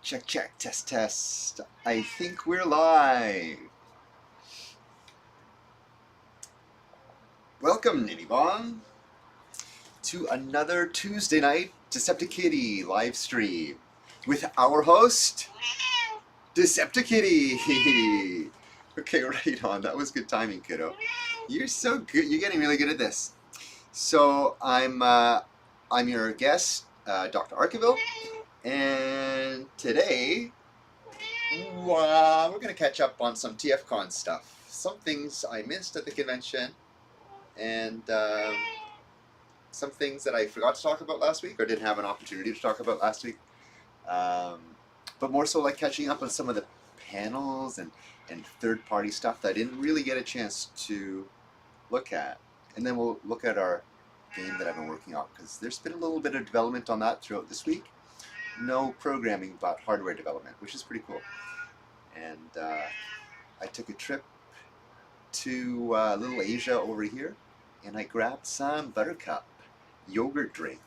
Check, check, test, test. I think we're live. Welcome, Nitty to another Tuesday night DeceptiKitty live stream with our host, DeceptiKitty. Okay, right on. That was good timing, kiddo. You're so good. You're getting really good at this. So I'm your guest, Dr. Arkeville, and today we're going to catch up on some TFCon stuff. Some things I missed at the convention, and some things that I forgot to talk about last week or didn't have an opportunity to talk about last week. But more so like catching up on some of the panels and third-party stuff that I didn't really get a chance to look at. And then we'll look at our game that I've been working on, because there's been a little bit of development on that throughout this week. No programming, but hardware development, which is pretty cool. And I took a trip to Little Asia over here, and I grabbed some Buttercup yogurt drink.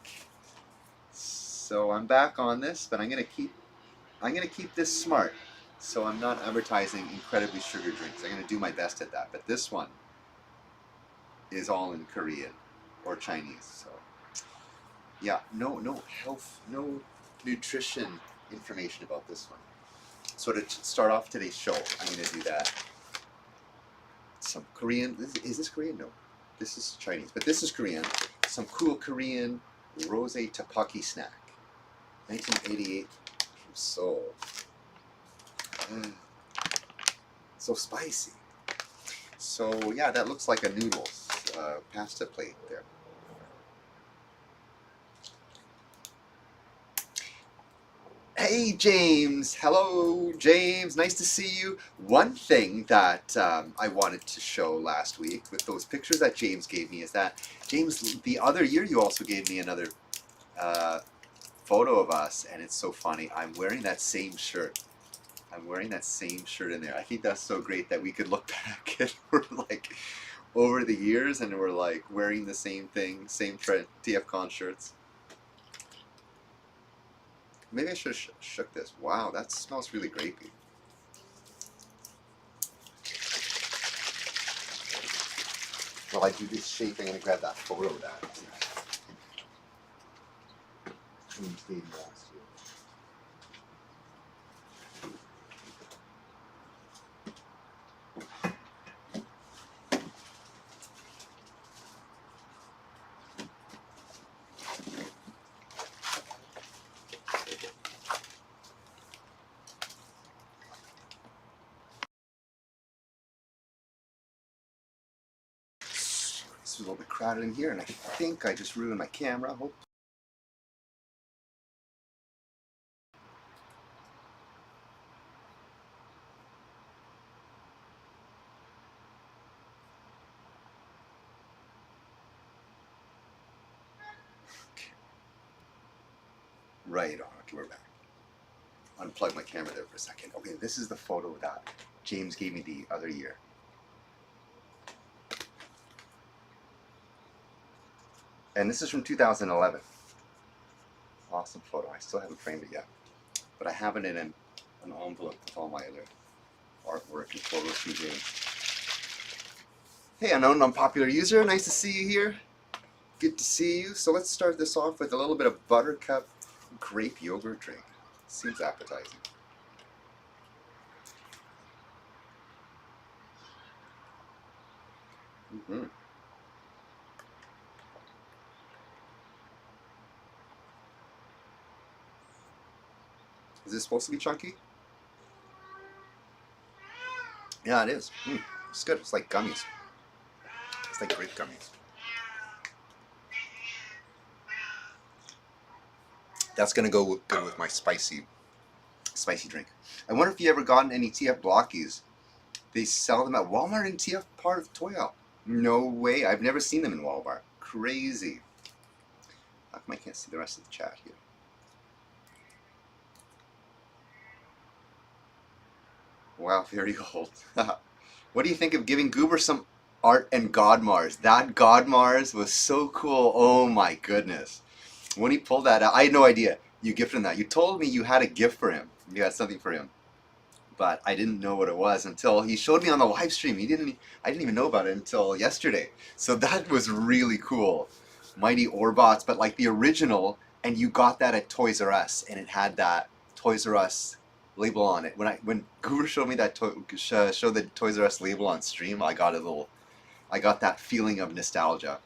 So I'm back on this, but I'm gonna keep this smart. So I'm not advertising incredibly sugar drinks. I'm gonna do my best at that. But this one is all in Korean or Chinese. So yeah, no health, no nutrition information about this one. So to start off today's show, I'm going to do that. Some Korean, is this Korean? No, this is Chinese, but this is Korean. Some cool Korean rosé tteokbokki snack. 1988 from Seoul. So spicy. So yeah, that looks like a noodles pasta plate there. Hey James, hello James, nice to see you. One thing that I wanted to show last week with those pictures that James gave me is that, James, the other year you also gave me another photo of us, and it's so funny. I'm wearing that same shirt. I'm wearing that same shirt in there. I think that's so great that we could look back and we're like over the years and we're like wearing the same thing, same TFCon shirts. Maybe I should have shook this. Wow, that smells really grapey. While I do this shake, I'm going to grab that photo of that. James gave me last year. This is a little bit crowded in here, and I think I just ruined my camera. Hope. Okay. Right on. We're back. Unplug my camera there for a second. Okay, this is the photo that James gave me the other year. And this is from 2011. Awesome photo. I still haven't framed it yet. But I have it in an envelope with all my other artwork and photos from James. Hey, unknown unpopular user. Nice to see you here. Good to see you. So let's start this off with a little bit of Buttercup grape yogurt drink. Seems appetizing. Mm-hmm. Is this supposed to be chunky? Yeah, it is. It's good. It's like gummies. It's like grape gummies. That's gonna go good with my spicy drink. I wonder if you ever gotten any TF Blockies. They sell them at Walmart in TF part of Toy Out. No way. I've never seen them in Walmart. Crazy. How come I can't see the rest of the chat here? Wow, very old. What do you think of giving Goober some art and God Mars? That God Mars was so cool. Oh my goodness. When he pulled that out, I had no idea. You gifted him that. You told me you had a gift for him. You had something for him, but I didn't know what it was until he showed me on the live stream. I didn't even know about it until yesterday. So that was really cool. Mighty Orbots, but like the original, and you got that at Toys R Us, and it had that Toys R Us label on it. When Guru showed me that showed the Toys R Us label on stream, I got that feeling of nostalgia.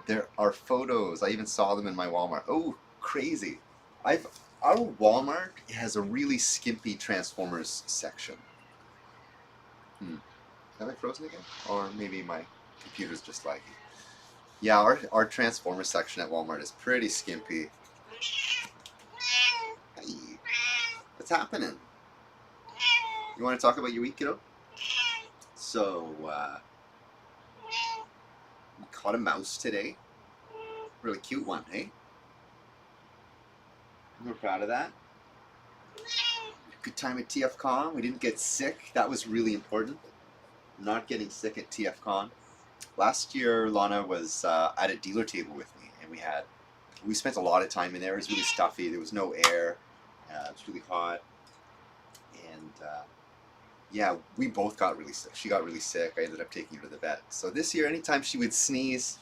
There are photos. I even saw them in my Walmart. Oh, crazy. Our Walmart has a really skimpy Transformers section. Have I frozen again? Or maybe my computer's just laggy. Yeah, our Transformers section at Walmart is pretty skimpy. Hey, what's happening? You want to talk about your week, kiddo? So, we caught a mouse today. Really cute one, hey? We're proud of that. Good time at TFCon. We didn't get sick. That was really important. Not getting sick at TFCon. Last year, Lana was at a dealer table with me, and we spent a lot of time in there. It was really stuffy. There was no air. It was really hot, and yeah, we both got really sick. She got really sick. I ended up taking her to the vet. So this year, anytime she would sneeze,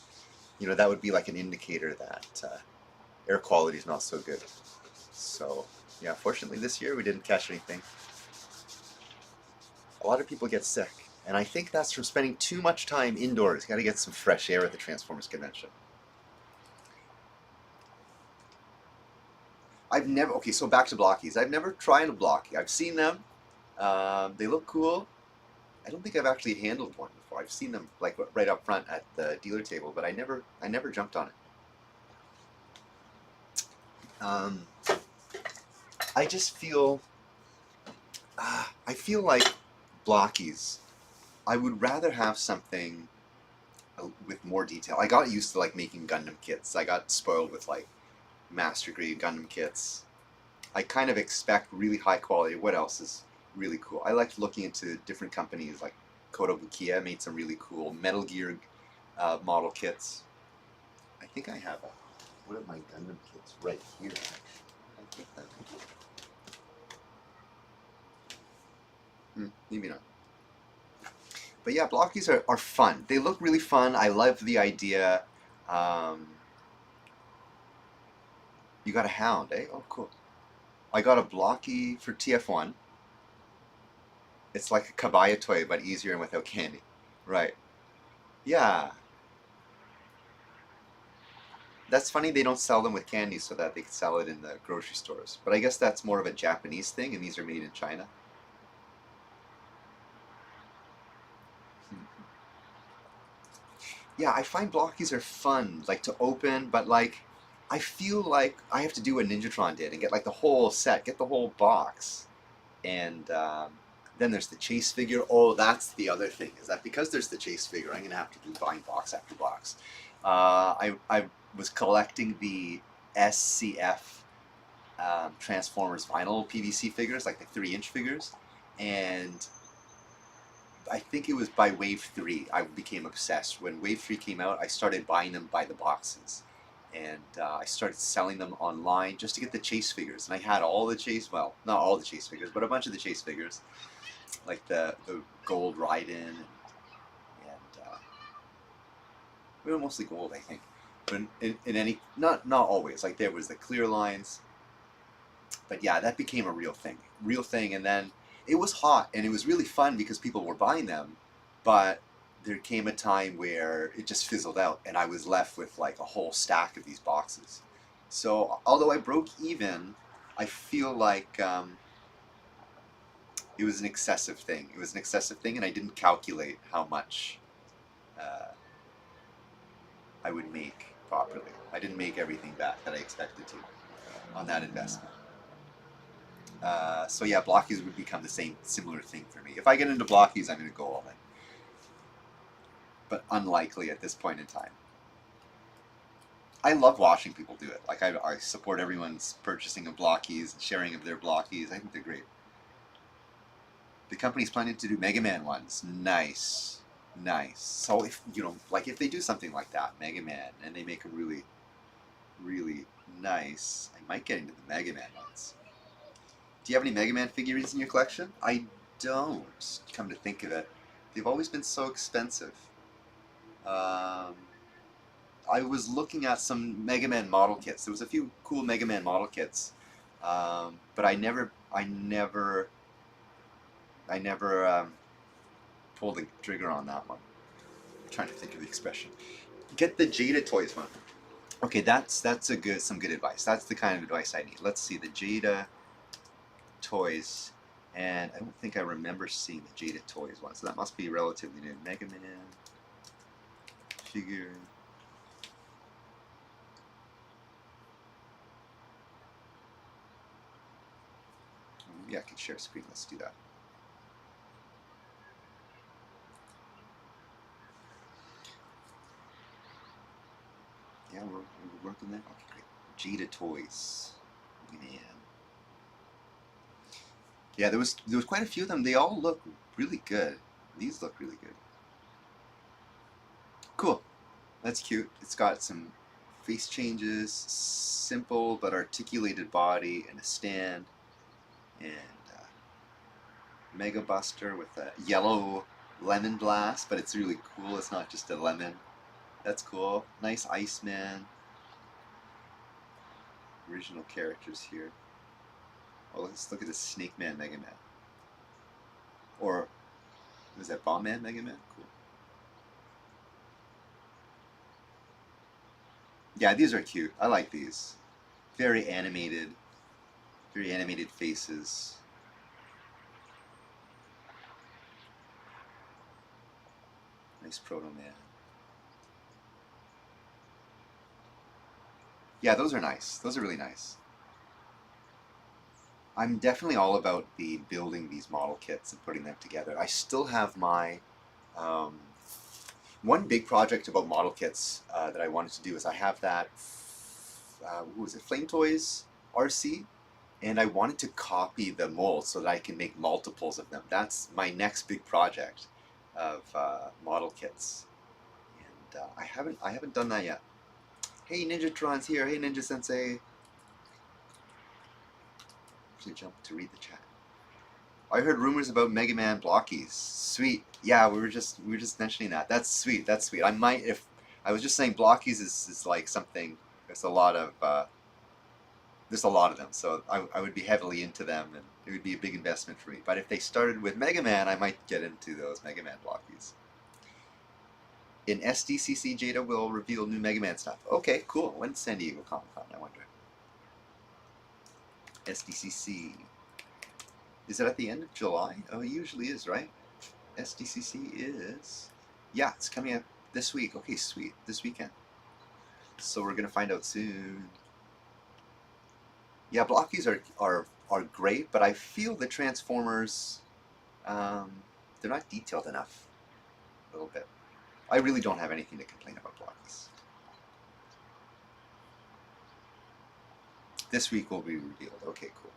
that would be like an indicator that air quality is not so good. So yeah, fortunately this year we didn't catch anything. A lot of people get sick, and I think that's from spending too much time indoors. Got to get some fresh air at the Transformers convention. Okay, so back to blockies. I've never tried a blocky. I've seen them. They look cool. I don't think I've actually handled one before. I've seen them like right up front at the dealer table, but I never jumped on it. I just feel like blockies. I would rather have something with more detail. I got used to like making Gundam kits. I got spoiled with like master grade Gundam kits. I kind of expect really high quality. What else is really cool? I liked looking into different companies like Kotobukiya made some really cool Metal Gear model kits. I think I have one of my Gundam kits right here. I think that. Maybe not. But yeah, blockies are fun. They look really fun. I love the idea. You got a hound, eh? Oh, cool. I got a blocky for TF1. It's like a kabaya toy, but easier and without candy. Right. Yeah. That's funny they don't sell them with candy so that they can sell it in the grocery stores. But I guess that's more of a Japanese thing, and these are made in China. Yeah, I find blockies are fun, like to open, but like I feel like I have to do what Ninjatron did and get like the whole set, get the whole box. And then there's the chase figure. Oh, that's the other thing, is that because there's the chase figure, I'm going to have to be buying box after box. I was collecting the SCF Transformers vinyl PVC figures, like the 3-inch figures. And I think it was by Wave 3 I became obsessed. When Wave 3 came out, I started buying them by the boxes. And I started selling them online just to get the chase figures. And I had all the chase, well, not all the chase figures, but a bunch of the chase figures. Like the gold Raiden and we were mostly gold, I think. But in any, not always. Like there was the clear lines. But yeah, that became a real thing. And then it was hot and it was really fun because people were buying them. But there came a time where it just fizzled out and I was left with like a whole stack of these boxes. So although I broke even, I feel like it was an excessive thing. It was an excessive thing and I didn't calculate how much I would make properly. I didn't make everything back that I expected to on that investment. So yeah, blockies would become the similar thing for me. If I get into blockies, I'm going to go all in. But unlikely at this point in time. I love watching people do it. Like I support everyone's purchasing of blockies and sharing of their blockies. I think they're great. The company's planning to do Mega Man ones. Nice. Nice. So if you know, like if they do something like that, Mega Man, and they make them really, really nice, I might get into the Mega Man ones. Do you have any Mega Man figurines in your collection? I don't. Come to think of it, they've always been so expensive. Um, I was looking at some Mega Man model kits. There was a few cool Mega Man model kits, but I never pulled the trigger on that one. I'm trying to think of the expression. Get the Jada Toys one. Okay, that's some good advice. That's the kind of advice I need. Let's see the Jada Toys, and I don't think I remember seeing the Jada Toys one, so that must be relatively new. Mega Man figure. Maybe I can share screen. Let's do that. Yeah, we're working that. Okay, great. Jada Toys. Man. Yeah, there was quite a few of them. They all look really good. These look really good. Cool. That's cute. It's got some face changes, simple but articulated body, and a stand, and Mega Buster with a yellow lemon blast, but it's really cool. It's not just a lemon. That's cool. Nice Iceman. Original characters here. Oh, let's look at the Snake Man Mega Man. Or was that Bomb Man Mega Man? Cool. Yeah, these are cute. I like these. Very animated. Very animated faces. Nice Proto Man. Yeah, those are nice. Those are really nice. I'm definitely all about the building these model kits and putting them together. I still have my um, one big project about model kits that I wanted to do is I have that what was it, Flame Toys RC, and I wanted to copy the mold so that I can make multiples of them. That's my next big project of model kits, and I haven't done that yet. Hey, Ninjatron's here. Hey, Ninja Sensei. Actually, jump to read the chat. I heard rumors about Mega Man blockies. Sweet. Yeah, we were just mentioning that. That's sweet. That's sweet. I might if I was just saying blockies is like something. There's a lot of them, so I would be heavily into them, and it would be a big investment for me. But if they started with Mega Man, I might get into those Mega Man blockies. In SDCC, Jada will reveal new Mega Man stuff. Okay, cool. When's San Diego Comic Con? I wonder. SDCC. Is it at the end of July? Oh, it usually is, right? SDCC is... Yeah, it's coming up this week. Okay, sweet. This weekend. So we're going to find out soon. Yeah, blockies are great, but I feel the Transformers, they're not detailed enough. A little bit. I really don't have anything to complain about blockies. This week will be revealed. Okay, cool.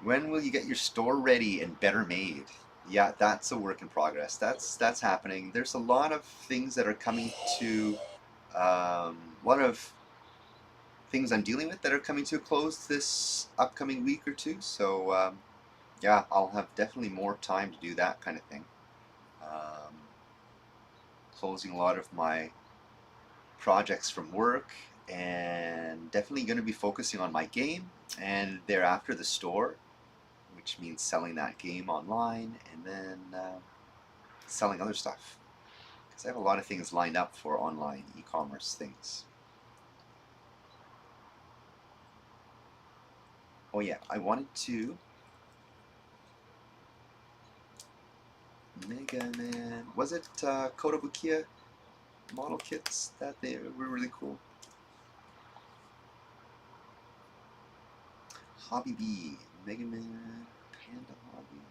When will you get your store ready and better made? Yeah, that's a work in progress. That's happening. There's a lot of things that are coming to, a lot of things I'm dealing with that are coming to a close this upcoming week or two. So yeah, I'll have definitely more time to do that kind of thing. Closing a lot of my projects from work, and definitely going to be focusing on my game and thereafter the store, which means selling that game online and then selling other stuff, because I have a lot of things lined up for online e-commerce things. Oh yeah, I wanted to Mega Man, was it Kotobukiya model kits that they were really cool? Hobby B, Mega Man, Panda Hobby.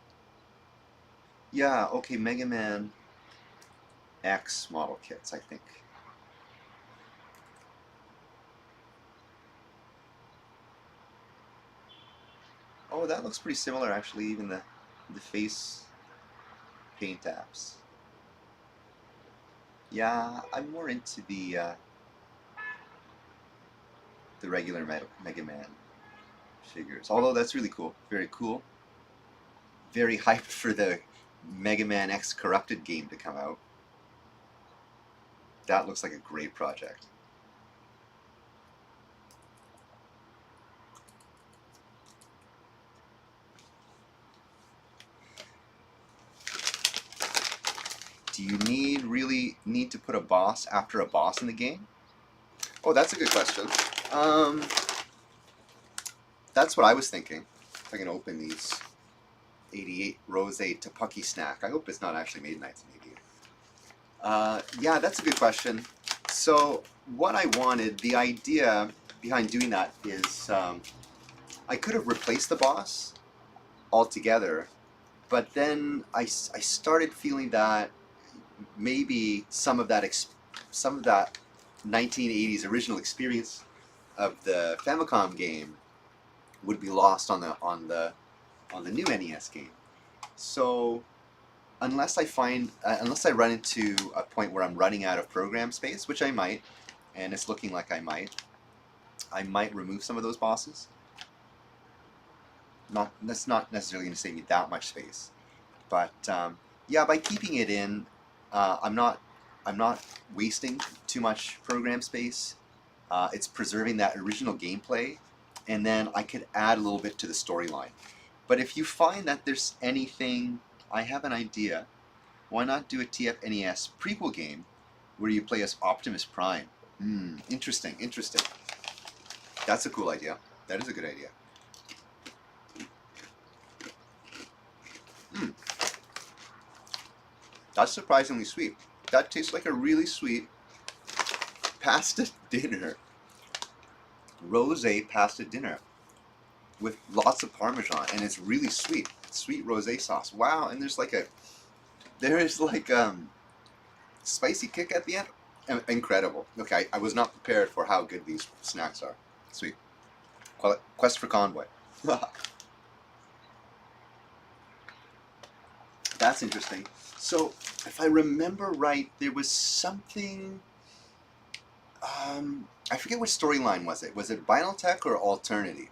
Yeah, okay, Mega Man X model kits, I think. Oh, that looks pretty similar actually, even the face paint apps. Yeah, I'm more into the regular Mega Man figures. Although that's really cool, very cool. Very hyped for the Mega Man X Corrupted game to come out. That looks like a great project. Do you really need to put a boss after a boss in the game? Oh, that's a good question. Um, that's what I was thinking. If I can open these 88 Rose Tapuki snack. I hope it's not actually made in 1988. Yeah, that's a good question. So what I wanted, the idea behind doing that is I could have replaced the boss altogether, but then I started feeling that maybe some of that 1980s original experience of the Famicom game would be lost on the new NES game. So unless I run into a point where I'm running out of program space, which I might, and it's looking like I might remove some of those bosses. That's not necessarily going to save me that much space, but yeah, by keeping it in, I'm not wasting too much program space. It's preserving that original gameplay, and then I could add a little bit to the storyline. But if you find that there's anything, I have an idea. Why not do a TFNES prequel game where you play as Optimus Prime? Interesting, interesting. That's a cool idea. That is a good idea. Hmm, that's surprisingly sweet. That tastes like a really sweet pasta dinner. Rosé pasta dinner with lots of Parmesan, and it's really sweet. Sweet rosé sauce. Wow, and there is like spicy kick at the end. Incredible. Okay, I was not prepared for how good these snacks are. Sweet. Quest for Convoy. That's interesting. So, if I remember right, there was something. I forget which storyline was it. Was it Vinyltech or Alternity?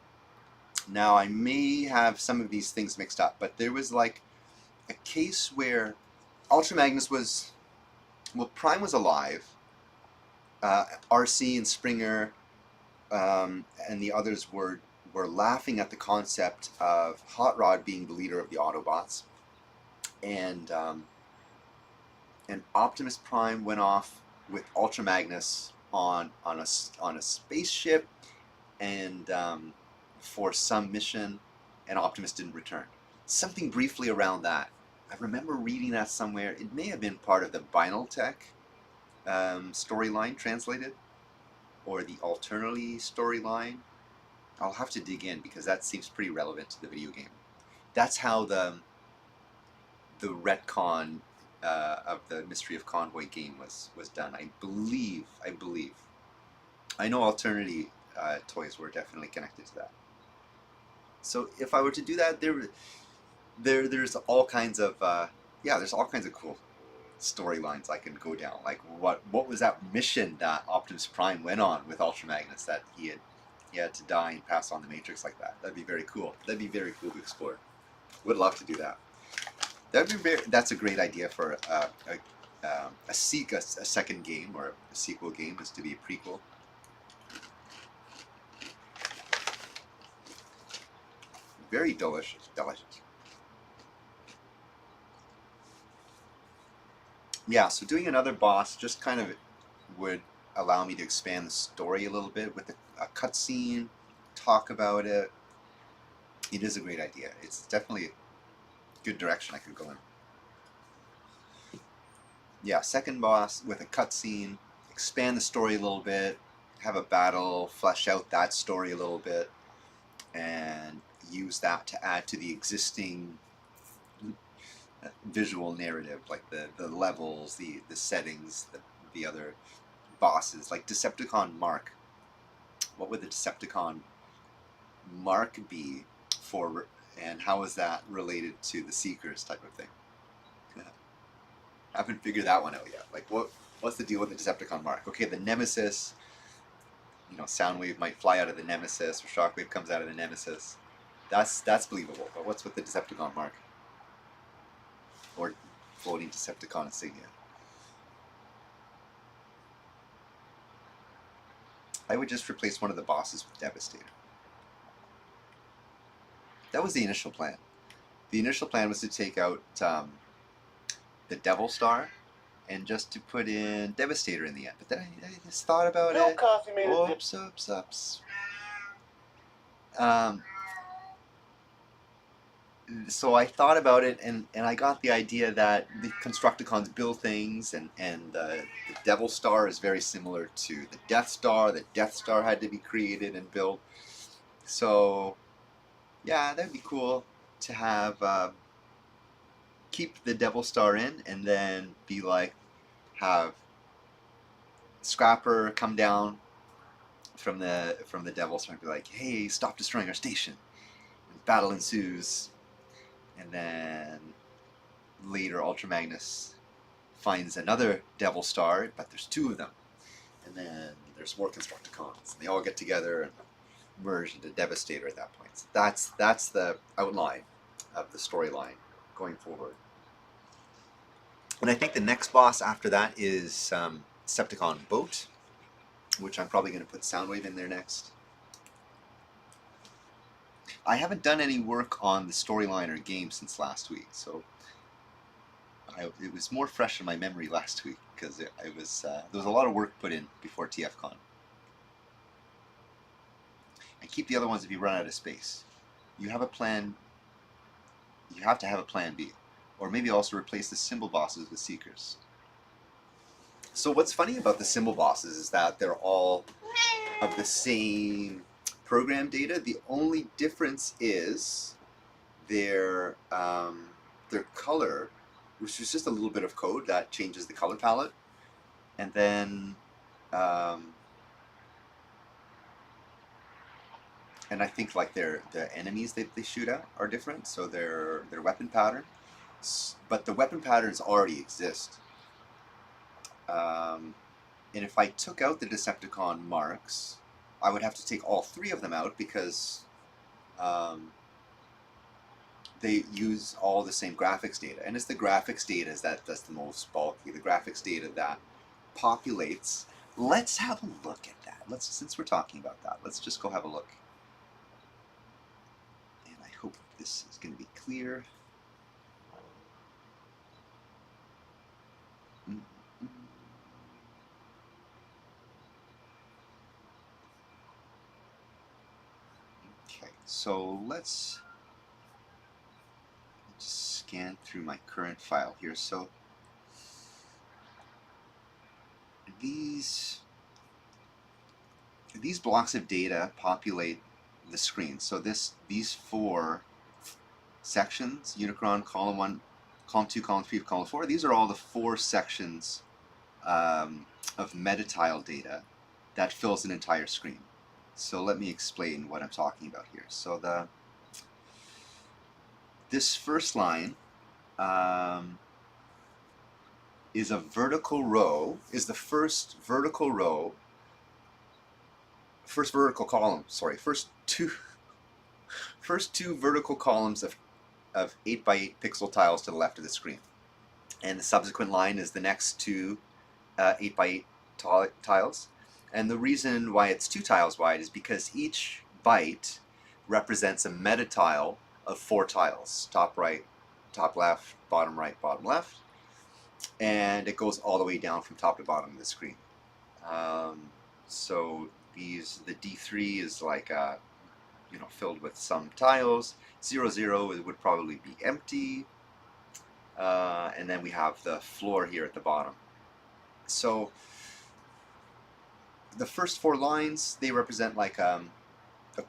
Now, I may have some of these things mixed up, but there was like a case where Ultra Magnus was. Well, Prime was alive. RC and Springer and the others were laughing at the concept of Hot Rod being the leader of the Autobots, and Optimus Prime went off with Ultra Magnus on a spaceship, and for some mission, and Optimus didn't return. Something briefly around that. I remember reading that somewhere. It may have been part of the Vinyltech storyline translated, or the Alternally storyline. I'll have to dig in because that seems pretty relevant to the video game. That's how the retcon of the Mystery of Convoy game was done. I believe. I know Alternity toys were definitely connected to that. So if I were to do that, there's all kinds of there's all kinds of cool storylines I can go down. Like what was that mission that Optimus Prime went on with Ultra Magnus that he had to die and pass on the Matrix like that? That'd be very cool. That'd be very cool to explore. Would love to do that. That's a great idea for a second game or a sequel game is to be a prequel. Very delicious, delicious. Yeah, so doing another boss just kind of would allow me to expand the story a little bit with a cutscene, talk about it. It is a great idea. It's definitely a good direction I could go in. Yeah, second boss with a cutscene, expand the story a little bit, have a battle, flesh out that story a little bit, and use that to add to the existing visual narrative, like the levels, the settings, the other bosses, like Decepticon Mark. What would the Decepticon Mark be for, and how is that related to the Seekers type of thing? I haven't figured that one out yet. Like What's the deal with the Decepticon mark? Okay, the Nemesis, Soundwave might fly out of the Nemesis, or Shockwave comes out of the Nemesis. That's believable. But what's with the Decepticon mark? Or floating Decepticon insignia? I would just replace one of the bosses with Devastator. That was the initial plan. The initial plan was to take out the Devil Star and just to put in Devastator in the end. But then I just thought about it. Coffee made Oops. So I thought about it, and I got the idea that the Constructicons build things, and the Devil Star is very similar to the Death Star. The Death Star had to be created and built. So, yeah, that'd be cool to have keep the Devil Star in, and then be like, have Scrapper come down from the Devil Star and be like, hey, stop destroying our station. And battle ensues. And then later Ultra Magnus finds another Devil Star, but there's two of them. And then there's more Constructicons. And they all get together and merge into Devastator at that point. So that's the outline of the storyline going forward. And I think the next boss after that is Decepticon Boat, which I'm probably going to put Soundwave in there next. I haven't done any work on the storyline or game since last week, so it was more fresh in my memory last week because there was a lot of work put in before TFCon. And keep the other ones if you run out of space. You have a plan. You have to have a plan B, or maybe also replace the symbol bosses with Seekers. So what's funny about the symbol bosses is that they're all of the same program data. The only difference is their color, which is just a little bit of code that changes the color palette, and then and I think like the enemies that they shoot at are different, so their weapon pattern, but the weapon patterns already exist. And if I took out the Decepticon marks, I would have to take all three of them out because they use all the same graphics data. And it's the graphics data that's the most bulky, the graphics data that populates. Let's have a look at that. Since we're talking about that, let's just go have a look. And I hope this is going to be clear. Okay, so let's just scan through my current file here. So these blocks of data populate the screen. So these four sections, Unicron, column 1, column 2, column 3, column 4, these are all the four sections of metatile data that fills an entire screen. So let me explain what I'm talking about here. So this first line is a vertical row, is the first vertical row, first two vertical columns of 8x8 pixel tiles to the left of the screen. And the subsequent line is the next two 8x8 tiles. And the reason why it's 2 tiles wide is because each byte represents a meta tile of 4 tiles. Top right, top left, bottom right, bottom left. And it goes all the way down from top to bottom of the screen. So the D3 is like filled with some tiles. 00 would probably be empty. And then we have the floor here at the bottom. So the first 4 lines, they represent like a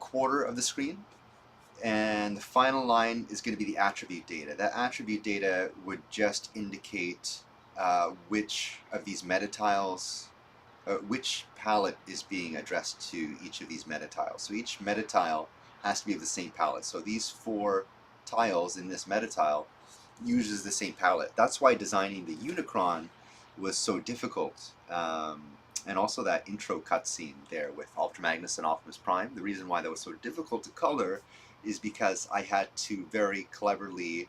quarter of the screen, and the final line is going to be the attribute data. That attribute data would just indicate which of these meta tiles, which palette is being addressed to each of these meta tiles. So each meta tile has to be of the same palette. So these 4 tiles in this meta tile uses the same palette. That's why designing the Unicron was so difficult. And also that intro cutscene there with Ultra Magnus and Optimus Prime. The reason why that was so difficult to color is because I had to very cleverly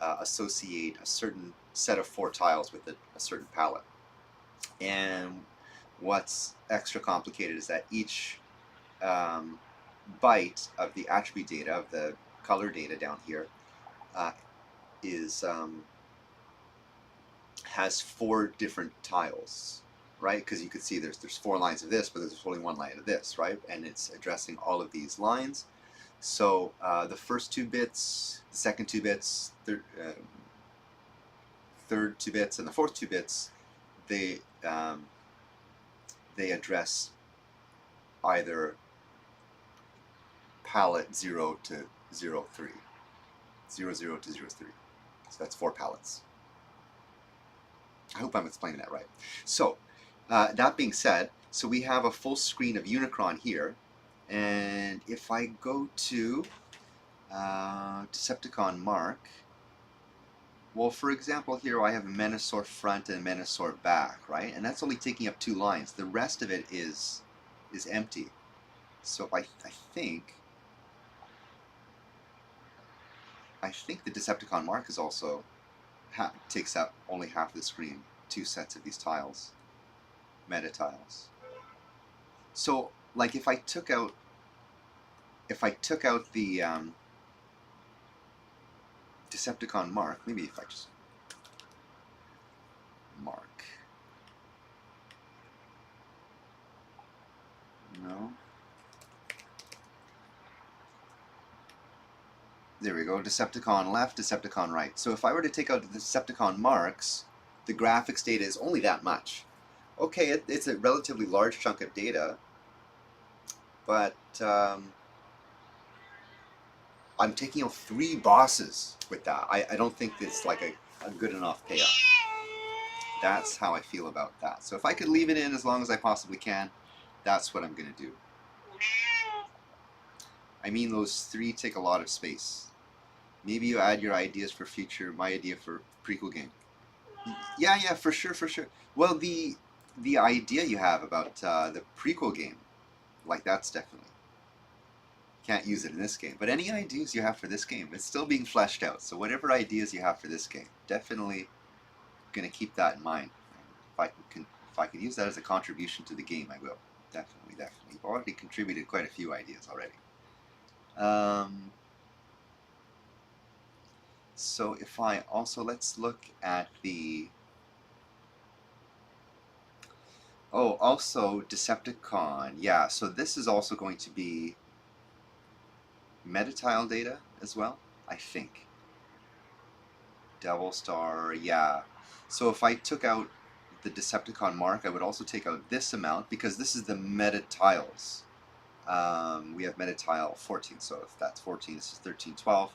associate a certain set of 4 tiles with a certain palette. And what's extra complicated is that each byte of the attribute data, of the color data down here, is has 4 different tiles, right? Because you could see there's 4 lines of this, but there's only 1 line of this, right? And it's addressing all of these lines. So the first 2 bits, the second 2 bits, third 2 bits, and the fourth 2 bits, they address either palette 0 to 0, 3. 0, 0 to 0, 3. So that's 4 palettes. I hope I'm explaining that right. So, that being said, so we have a full screen of Unicron here, and if I go to Decepticon Mark, well, for example, here I have a Menasor front and a Menasor back, right? And that's only taking up 2 lines. The rest of it is empty. So I think the Decepticon Mark is also takes up only half the screen, 2 sets of these tiles, meta tiles. So, like, if I took out the Decepticon Mark, maybe if I just Mark, no, there we go. Decepticon left, Decepticon right. So if I were to take out the Decepticon marks, the graphics data is only that much. Okay, it's a relatively large chunk of data, but I'm taking out 3 bosses with that. I don't think it's like a good enough payoff. That's how I feel about that. So if I could leave it in as long as I possibly can, that's what I'm going to do. I mean, those 3 take a lot of space. Maybe you add your ideas for future, my idea for prequel game. Yeah, for sure. Well, the idea you have about the prequel game, like, that's definitely, can't use it in this game. But any ideas you have for this game, it's still being fleshed out. So whatever ideas you have for this game, definitely going to keep that in mind. If I can use that as a contribution to the game, I will. Definitely. You've already contributed quite a few ideas already. So if I also, let's look at the, also Decepticon. Yeah, so this is also going to be metatile data as well, I think. Devil Star, yeah. So if I took out the Decepticon mark, I would also take out this amount, because this is the metatiles. We have metatile 14, so if that's 14, this is 13, 12.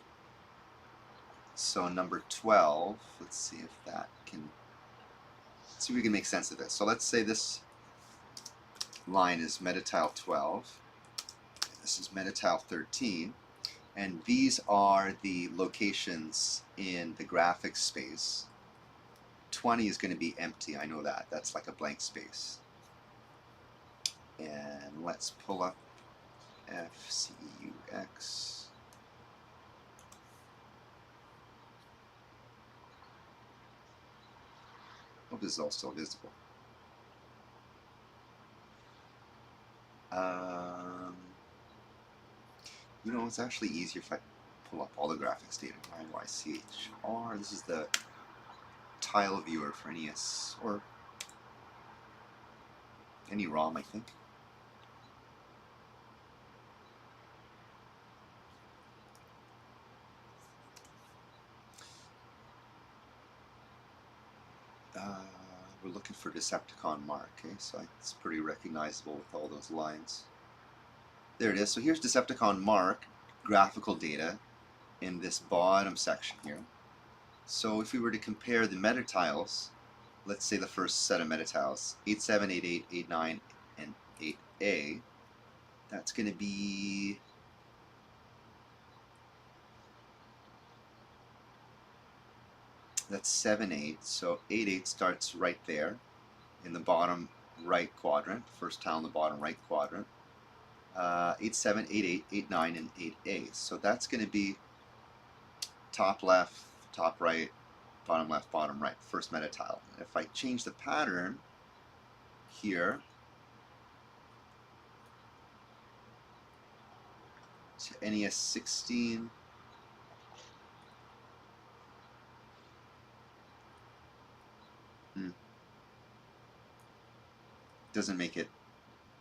So number 12, let's see if that can, let's see if we can make sense of this. So let's say this line is metatile 12, this is metatile 13, and these are the locations in the graphics space. 20 is going to be empty, I know that. That's like a blank space. And let's pull up FCUX. Hope this is all still visible. You know, it's actually easier if I pull up all the graphics data. YYCHR. This is the tile viewer for NES or any ROM, I think. We're looking for Decepticon mark, okay? So it's pretty recognizable with all those lines. There it is. So here's Decepticon mark, graphical data in this bottom section here. So if we were to compare the metatiles, let's say the first set of metatiles, 8, 7, 8, 8, 8, 9, and 8A, that's going to be That's 7, 8. So 8, 8 starts right there in the bottom right quadrant. First tile in the bottom right quadrant. 8, 7, 8, 8, 8, 9, and 8A. So that's going to be top left, top right, bottom left, bottom right, first meta tile. And if I change the pattern here to NES 16, doesn't make it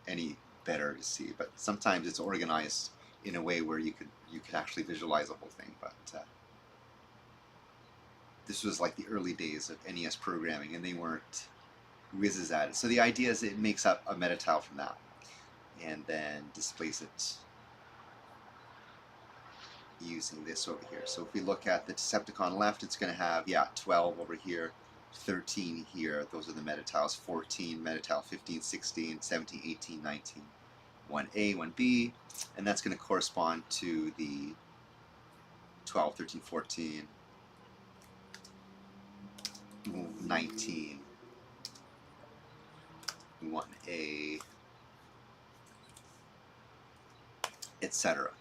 any better to see, but sometimes it's organized in a way where you could actually visualize the whole thing. But this was like the early days of NES programming, and they weren't whizzes at it. So the idea is it makes up a meta tile from that, and then displays it using this over here. So if we look at the Decepticon left, it's going to have 12 over here, 13 here. Those are the meta tiles. 14 meta tile, 15, 16, 17, 18, 19. 1A, 1B, and that's going to correspond to the 12, 13, 14, 19, 1A, etc.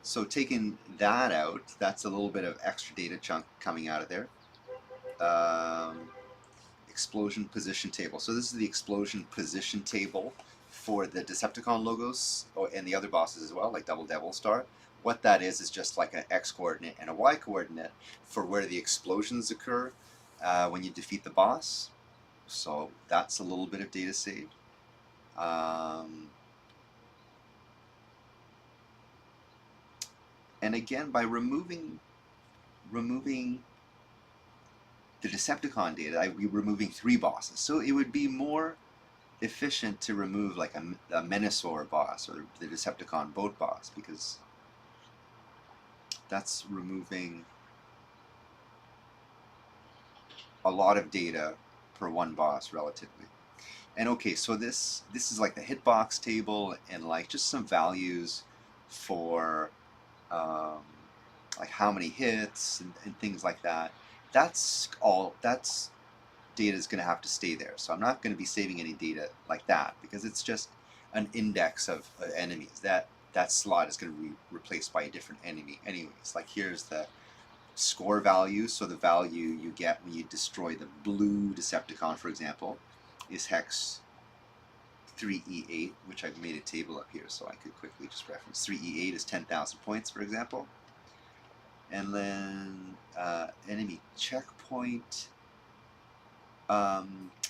So taking that out, that's a little bit of extra data chunk coming out of there. Explosion position table. So this is the explosion position table for the Decepticon logos and the other bosses as well, like Double Devil Star. What that is just like an X coordinate and a Y coordinate for where the explosions occur when you defeat the boss. So that's a little bit of data saved. And again, by removing the Decepticon data, I'd be removing 3 bosses. So it would be more efficient to remove like a Menasor boss or the Decepticon boat boss, because that's removing a lot of data per one boss relatively. And okay, so this is like the hitbox table and like just some values for like how many hits and things like that. That's data is going to have to stay there. So I'm not going to be saving any data like that because it's just an index of enemies. That slot is going to be replaced by a different enemy anyways. Like here's the score value. So the value you get when you destroy the blue Decepticon, for example, is hex 3E8, which I've made a table up here so I could quickly just reference. 3E8 is 10,000 points, for example. And then enemy checkpoint.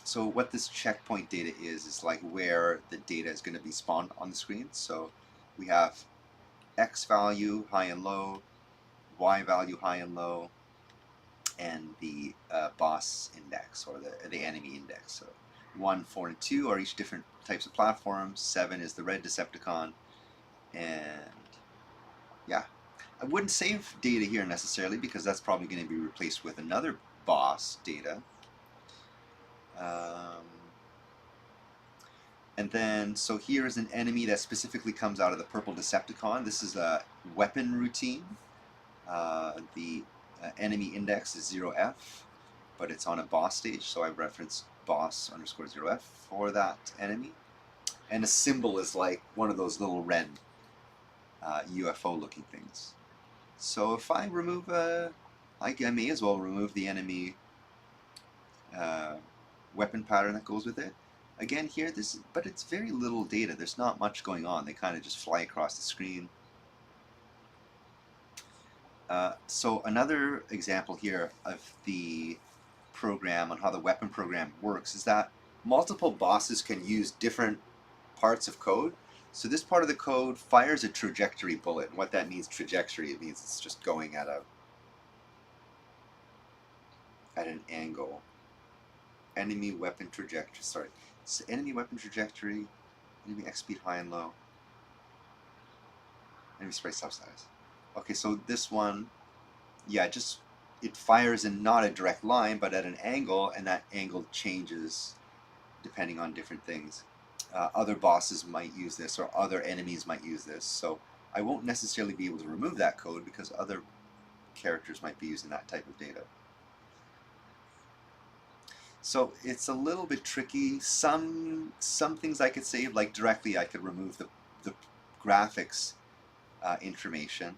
So what this checkpoint data is like where the data is going to be spawned on the screen. So we have X value, high and low, Y value, high and low, and the boss index or the enemy index. So 1, 4, and 2 are each different types of platforms. 7 is the red Decepticon, and yeah. I wouldn't save data here necessarily because that's probably going to be replaced with another boss data. And then, so here is an enemy that specifically comes out of the purple Decepticon. This is a weapon routine. The enemy index is 0F, but it's on a boss stage, so I reference boss underscore 0F for that enemy. And a symbol is like one of those little red UFO looking things. So if I remove I may as well remove the enemy weapon pattern that goes with it. Again here, but it's very little data. There's not much going on. They kind of just fly across the screen. So another example here of the program, on how the weapon program works, is that multiple bosses can use different parts of code. So this part of the code fires a trajectory bullet. And what that means, trajectory, it means it's just going at an angle. Enemy weapon trajectory, sorry. So enemy weapon trajectory, enemy X speed high and low, enemy spray subsize. Okay, so this one, it fires in not a direct line, but at an angle, and that angle changes depending on different things. Other bosses might use this, or other enemies might use this, so I won't necessarily be able to remove that code because other characters might be using that type of data. So it's a little bit tricky. Some things I could save, like directly I could remove the graphics information,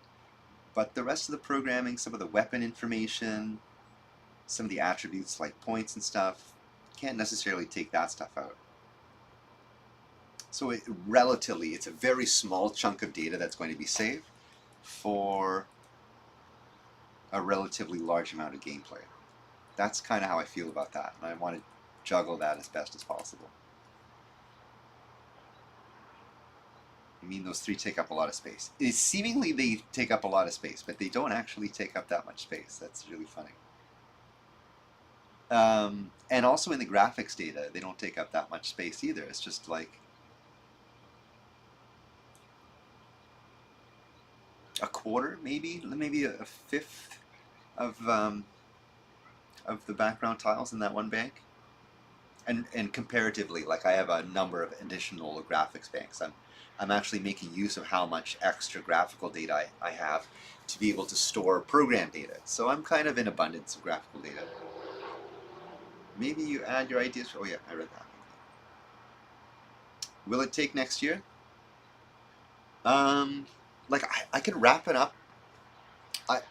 but the rest of the programming, some of the weapon information, some of the attributes like points and stuff, can't necessarily take that stuff out. So relatively, it's a very small chunk of data that's going to be saved for a relatively large amount of gameplay. That's kind of how I feel about that, and I want to juggle that as best as possible. I mean, those three take up a lot of space. Seemingly they take up a lot of space, but they don't actually take up that much space. That's really funny. And also in the graphics data, they don't take up that much space either. It's just like a quarter, maybe a fifth of the background tiles in that one bank. And comparatively, like I have a number of additional graphics banks. I'm actually making use of how much extra graphical data I have to be able to store program data. So I'm kind of in abundance of graphical data. Maybe you add your ideas. Oh yeah, I read that. Will it take next year? Like I could wrap it up.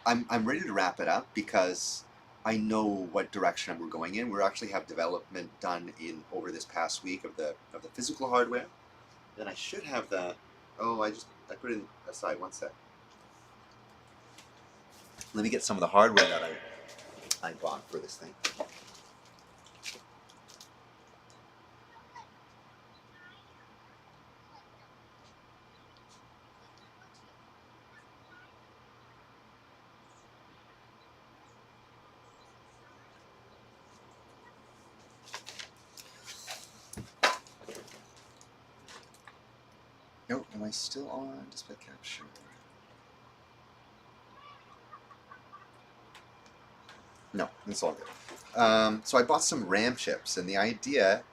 I'm ready to wrap it up because I know what direction we're going in. We actually have development done in over this past week of the physical hardware. Then I should have that. Oh, I put it aside. One sec. Let me get some of the hardware that I bought for this thing. Nope, am I still on display capture? No, it's all good. So I bought some RAM chips, and the idea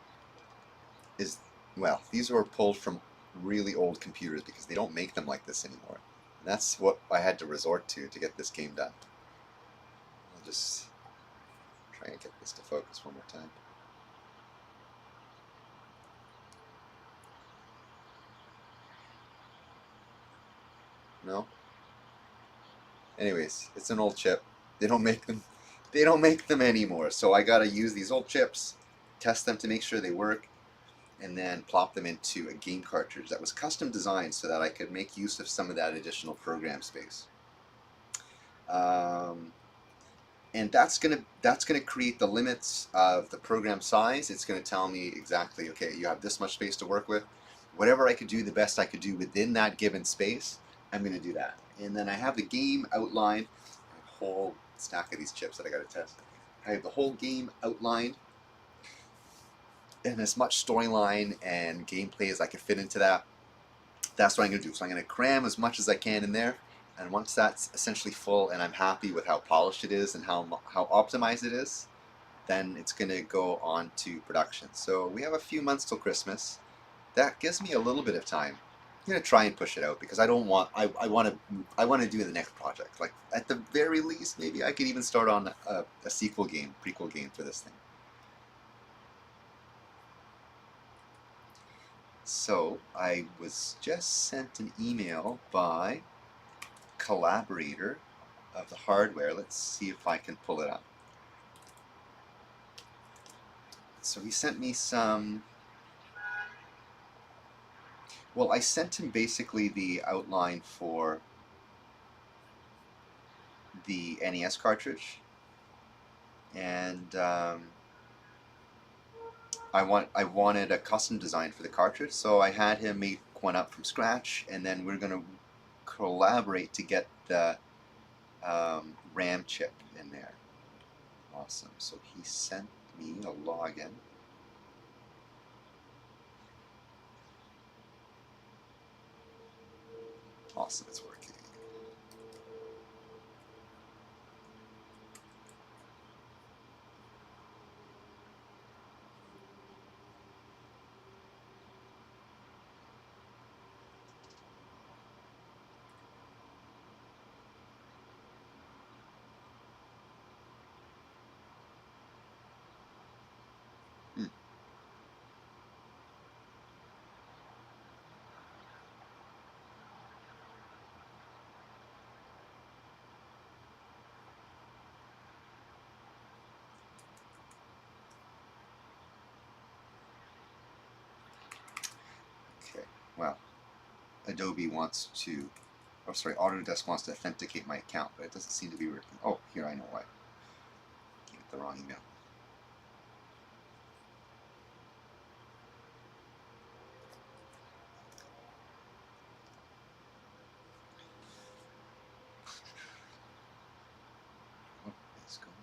is, well, these were pulled from really old computers because they don't make them like this anymore. And that's what I had to resort to get this game done. I'll just try and get this to focus one more time. No? Anyways, it's an old chip. They don't make them. They don't make them anymore. So I gotta use these old chips, test them to make sure they work, and then plop them into a game cartridge that was custom designed so that I could make use of some of that additional program space. And that's gonna create the limits of the program size. It's gonna tell me exactly, okay, you have this much space to work with. Whatever I could do, the best I could do within that given space, I'm gonna do that. And then I have the game outlined, a whole stack of these chips that I gotta test. I have the whole game outlined and as much storyline and gameplay as I can fit into that. That's what I'm gonna do. So I'm gonna cram as much as I can in there. And once that's essentially full and I'm happy with how polished it is and how optimized it is, then it's going to go on to production. So we have a few months till Christmas. That gives me a little bit of time. I'm going to try and push it out because I want to do the next project. Like at the very least, maybe I could even start on a sequel game, prequel game for this thing. So I was just sent an email by collaborator of the hardware. Let's see if I can pull it up. So he sent me some. Well, I sent him basically the outline for the NES cartridge, and I wanted a custom design for the cartridge, so I had him make one up from scratch, and then we're gonna collaborate to get the RAM chip in there. Awesome. So he sent me a login. Awesome, it's working. well, Adobe wants to, oh sorry, Autodesk wants to authenticate my account, but it doesn't seem to be working. Oh, here, I know why. Gave it the wrong email. What is going on?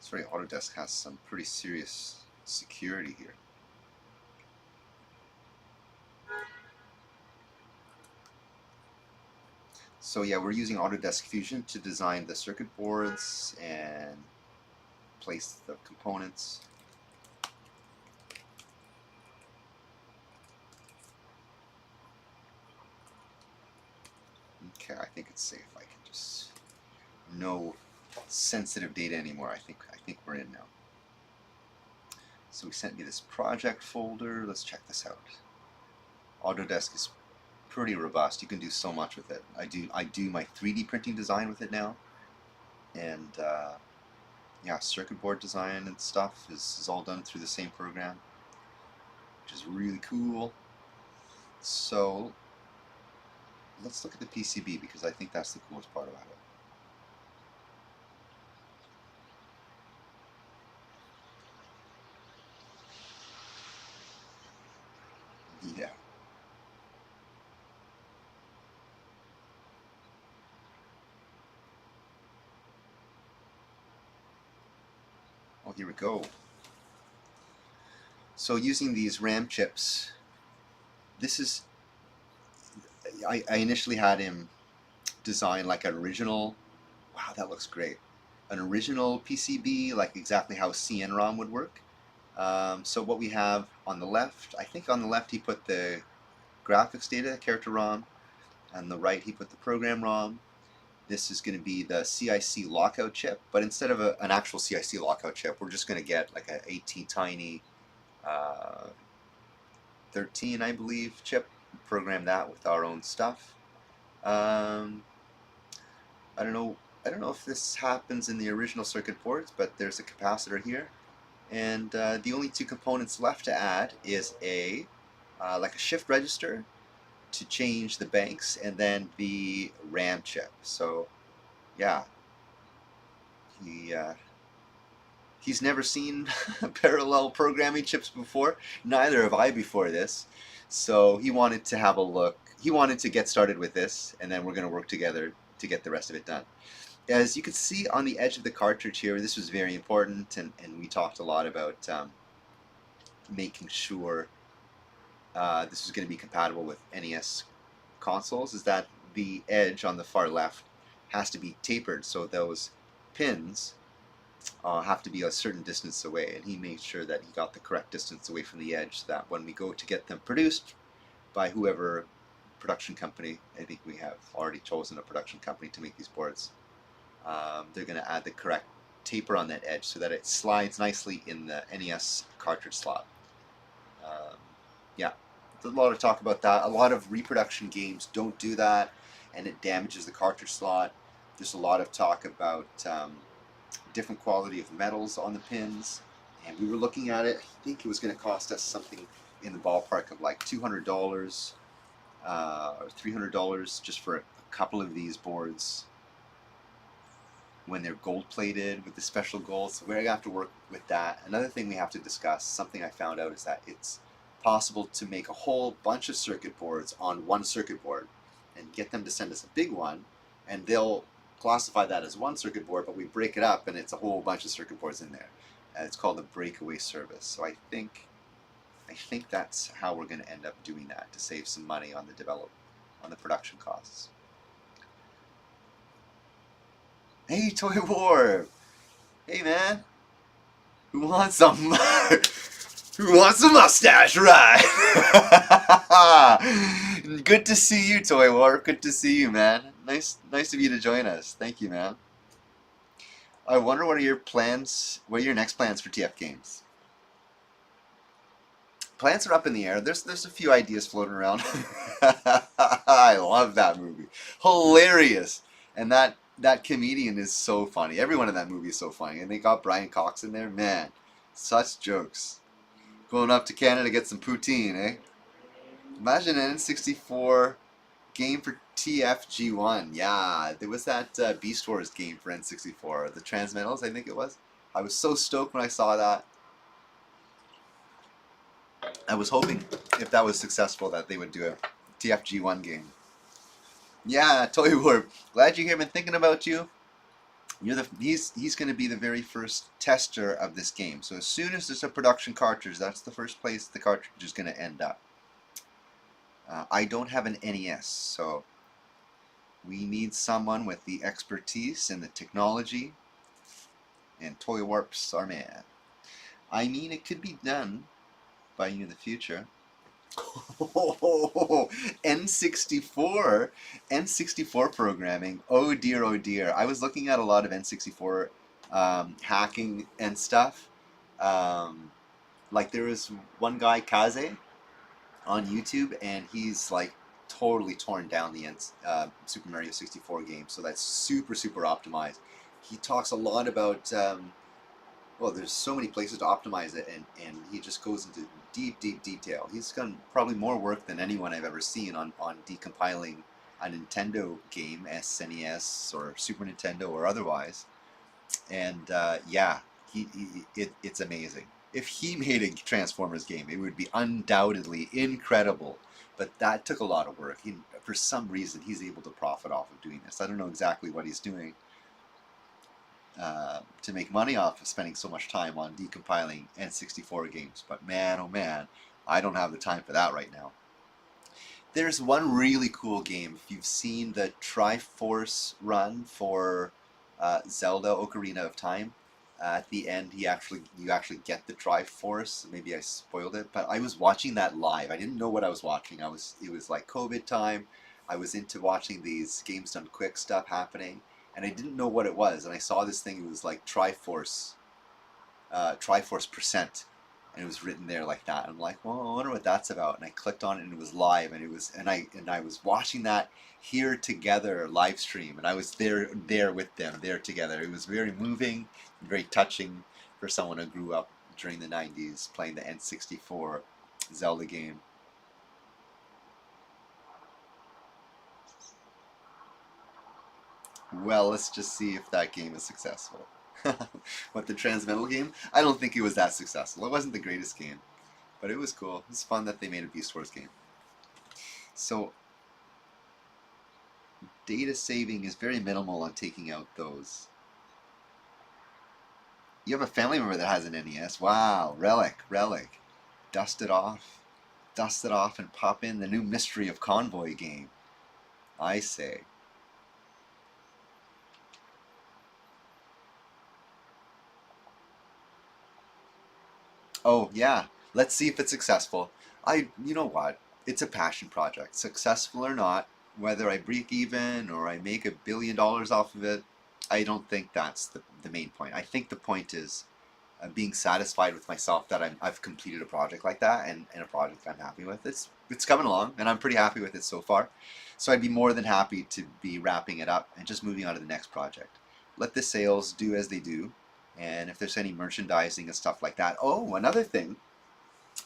Sorry, Autodesk has some pretty serious security here. So yeah, we're using Autodesk Fusion to design the circuit boards and place the components. Okay, I think it's safe. I can just, no sensitive data anymore. I think we're in now. So he sent me this project folder. Let's check this out. Autodesk is pretty robust. You can do so much with it. I do my 3D printing design with it now, and yeah, circuit board design and stuff is all done through the same program, which is really cool. So let's look at the PCB, because I think that's the coolest part about it. Yeah. Oh, here we go. So using these RAM chips, this is, I initially had him design like an original, wow, that looks great, an original PCB, like exactly how CN-ROM would work. So what we have on the left, I think on the left he put the graphics data, character ROM, and the right he put the program ROM. This is going to be the CIC lockout chip, but instead of an actual CIC lockout chip, we're just going to get like a AT Tiny 13, I believe, chip. Program that with our own stuff. I don't know if this happens in the original circuit boards, but there's a capacitor here, and the only two components left to add is a like a shift register to change the banks, and then the RAM chip. So yeah, he's never seen parallel programming chips before. Neither have I before this. So he wanted to have a look. He wanted to get started with this, and then we're going to work together to get the rest of it done. As you can see on the edge of the cartridge here, this was very important, and we talked a lot about making sure this was going to be compatible with NES consoles, is that the edge on the far left has to be tapered, so those pins have to be a certain distance away, and he made sure that he got the correct distance away from the edge, so that when we go to get them produced by whoever production company, I think we have already chosen a production company to make these boards, they're going to add the correct taper on that edge so that it slides nicely in the NES cartridge slot. Yeah, there's a lot of talk about that. A lot of reproduction games don't do that, and it damages the cartridge slot. There's a lot of talk about different quality of metals on the pins, and we were looking at it. I think it was going to cost us something in the ballpark of like $200 or $300 just for a couple of these boards when they're gold plated with the special gold. So we're going to have to work with that. Another thing we have to discuss, something I found out, is that it's possible to make a whole bunch of circuit boards on one circuit board and get them to send us a big one, and they'll classify that as one circuit board, but we break it up and it's a whole bunch of circuit boards in there. It's called a breakaway service. So I think that's how we're going to end up doing that, to save some money on the production costs. Hey, Toy War! Hey, man! Who wants some? Who wants a mustache ride? Good to see you, Toy War. Good to see you, man. Nice of you to join us. Thank you, man. I wonder, what are your plans? What are your next plans for TF Games? Plans are up in the air. There's a few ideas floating around. I love that movie. Hilarious. And that comedian is so funny. Everyone in that movie is so funny. And they got Brian Cox in there. Man, such jokes. Going up to Canada to get some poutine, eh? Imagine an N64 game for TFG1. Yeah, there was that Beast Wars game for N64. The Transmetals, I think it was. I was so stoked when I saw that. I was hoping if that was successful that they would do a TFG1 game. Yeah, Toy Warp. Glad you're here. Been thinking about you. He's going to be the very first tester of this game. So as soon as there's a production cartridge, that's the first place the cartridge is going to end up. I don't have an NES, so we need someone with the expertise and the technology. And Toy Warp's our man. I mean, it could be done by you in the future. N64 N64 programming. Oh dear, oh dear. I was looking at a lot of N64 hacking and stuff. Like there was one guy, Kaze, on YouTube, and he's like totally torn down the Super Mario 64 game. So that's super, super optimized. He talks a lot about well, there's so many places to optimize it, and he just goes into deep, deep detail. He's done probably more work than anyone I've ever seen on decompiling a Nintendo game, SNES or Super Nintendo or otherwise. And yeah, it's amazing. If he made a Transformers game, it would be undoubtedly incredible. But that took a lot of work. For some reason, he's able to profit off of doing this. I don't know exactly what he's doing to make money off of spending so much time on decompiling N64 games. But man, oh man, I don't have the time for that right now. There's one really cool game. If you've seen the Triforce run for Zelda Ocarina of Time, at the end you actually get the Triforce. Maybe I spoiled it, but I was watching that live. I didn't know what I was watching. It was like COVID time. I was into watching these games done quick stuff happening, and I didn't know what it was. And I saw this thing. It was like Triforce percent, and it was written there like that. I'm like, well, I wonder what that's about. And I clicked on it, and it was live, and I was watching that here together live stream, and I was there with them, there together. It was very moving, very touching for someone who grew up during the 90s playing the N64 Zelda game. Well, let's just see if that game is successful. What, the Transmetal game? I don't think it was that successful. It wasn't the greatest game, but it was cool. It was fun that they made a Beast Wars game. So, data saving is very minimal on taking out those. You have a family member that has an NES. Wow, relic. Dust it off and pop in the new Mystery of Convoy game. I say. Oh, yeah. Let's see if it's successful. You know what? It's a passion project. Successful or not, whether I break even or I make $1 billion off of it, I don't think that's the main point. I think the point is being satisfied with myself that I've completed a project like that, and a project that I'm happy with. It's coming along, and I'm pretty happy with it so far. So I'd be more than happy to be wrapping it up and just moving on to the next project. Let the sales do as they do. And if there's any merchandising and stuff like that. Oh, another thing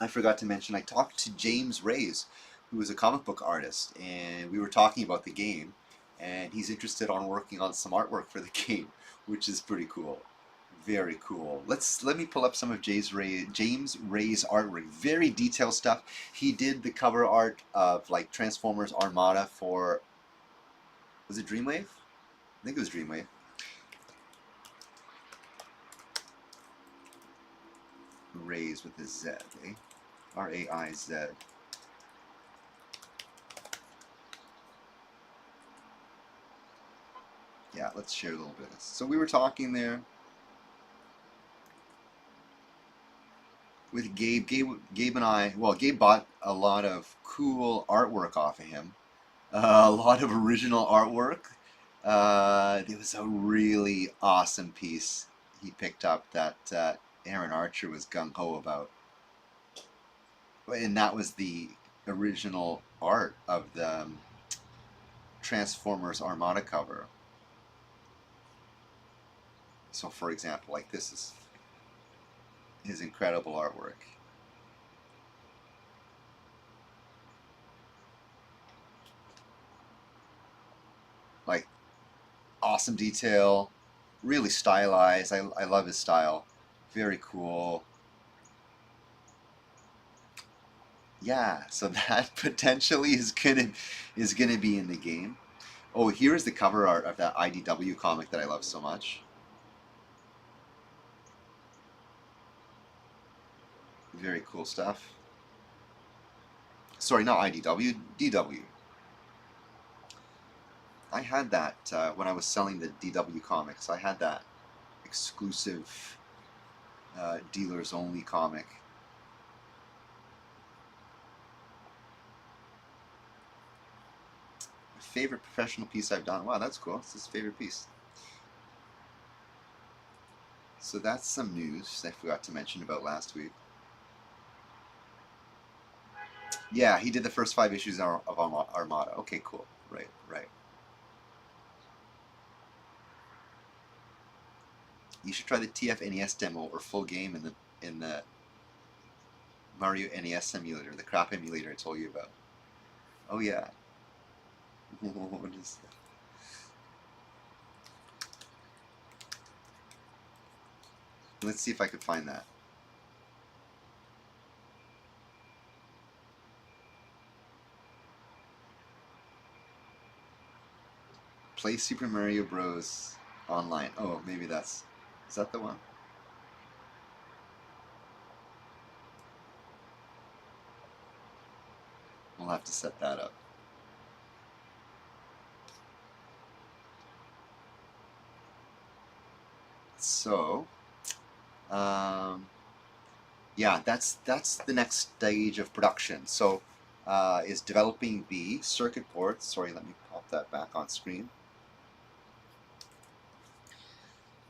I forgot to mention, I talked to James Reyes, who is a comic book artist, and we were talking about the game, and he's interested on working on some artwork for the game, which is pretty cool. Very cool. Let me pull up some of James Reyes' artwork. Very detailed stuff. He did the cover art of like Transformers Armada for, was it Dreamwave? I think it was Dreamwave. Reyes with a Z, eh? R-A-I-Z. Yeah, let's share a little bit of this. So we were talking there with Gabe. Gabe and I, well, Gabe bought a lot of cool artwork off of him. A lot of original artwork. There was a really awesome piece he picked up that Aaron Archer was gung-ho about. And that was the original art of the Transformers Armada cover. So for example, like this is his incredible artwork. Like, awesome detail, really stylized. I love his style. Very cool. Yeah, so that potentially is gonna be in the game. Oh, here's the cover art of that IDW comic that I love so much. Very cool stuff. Sorry, not IDW, DW. I had that when I was selling the DW comics. I had that exclusive dealers only comic. My favorite professional piece I've done. Wow, that's cool. It's his favorite piece. So that's some news I forgot to mention about last week. Yeah, he did the first 5 issues of Armada. Okay, cool. Right, right. You should try the TF demo or full game in the Mario NES emulator, the crap emulator I told you about. Oh yeah. What is that? Let's see if I could find that. Play Super Mario Bros. Online. Oh, maybe is that the one? We'll have to set that up. So, yeah, that's the next stage of production. So, is developing the circuit board. Sorry, let me pop that back on screen.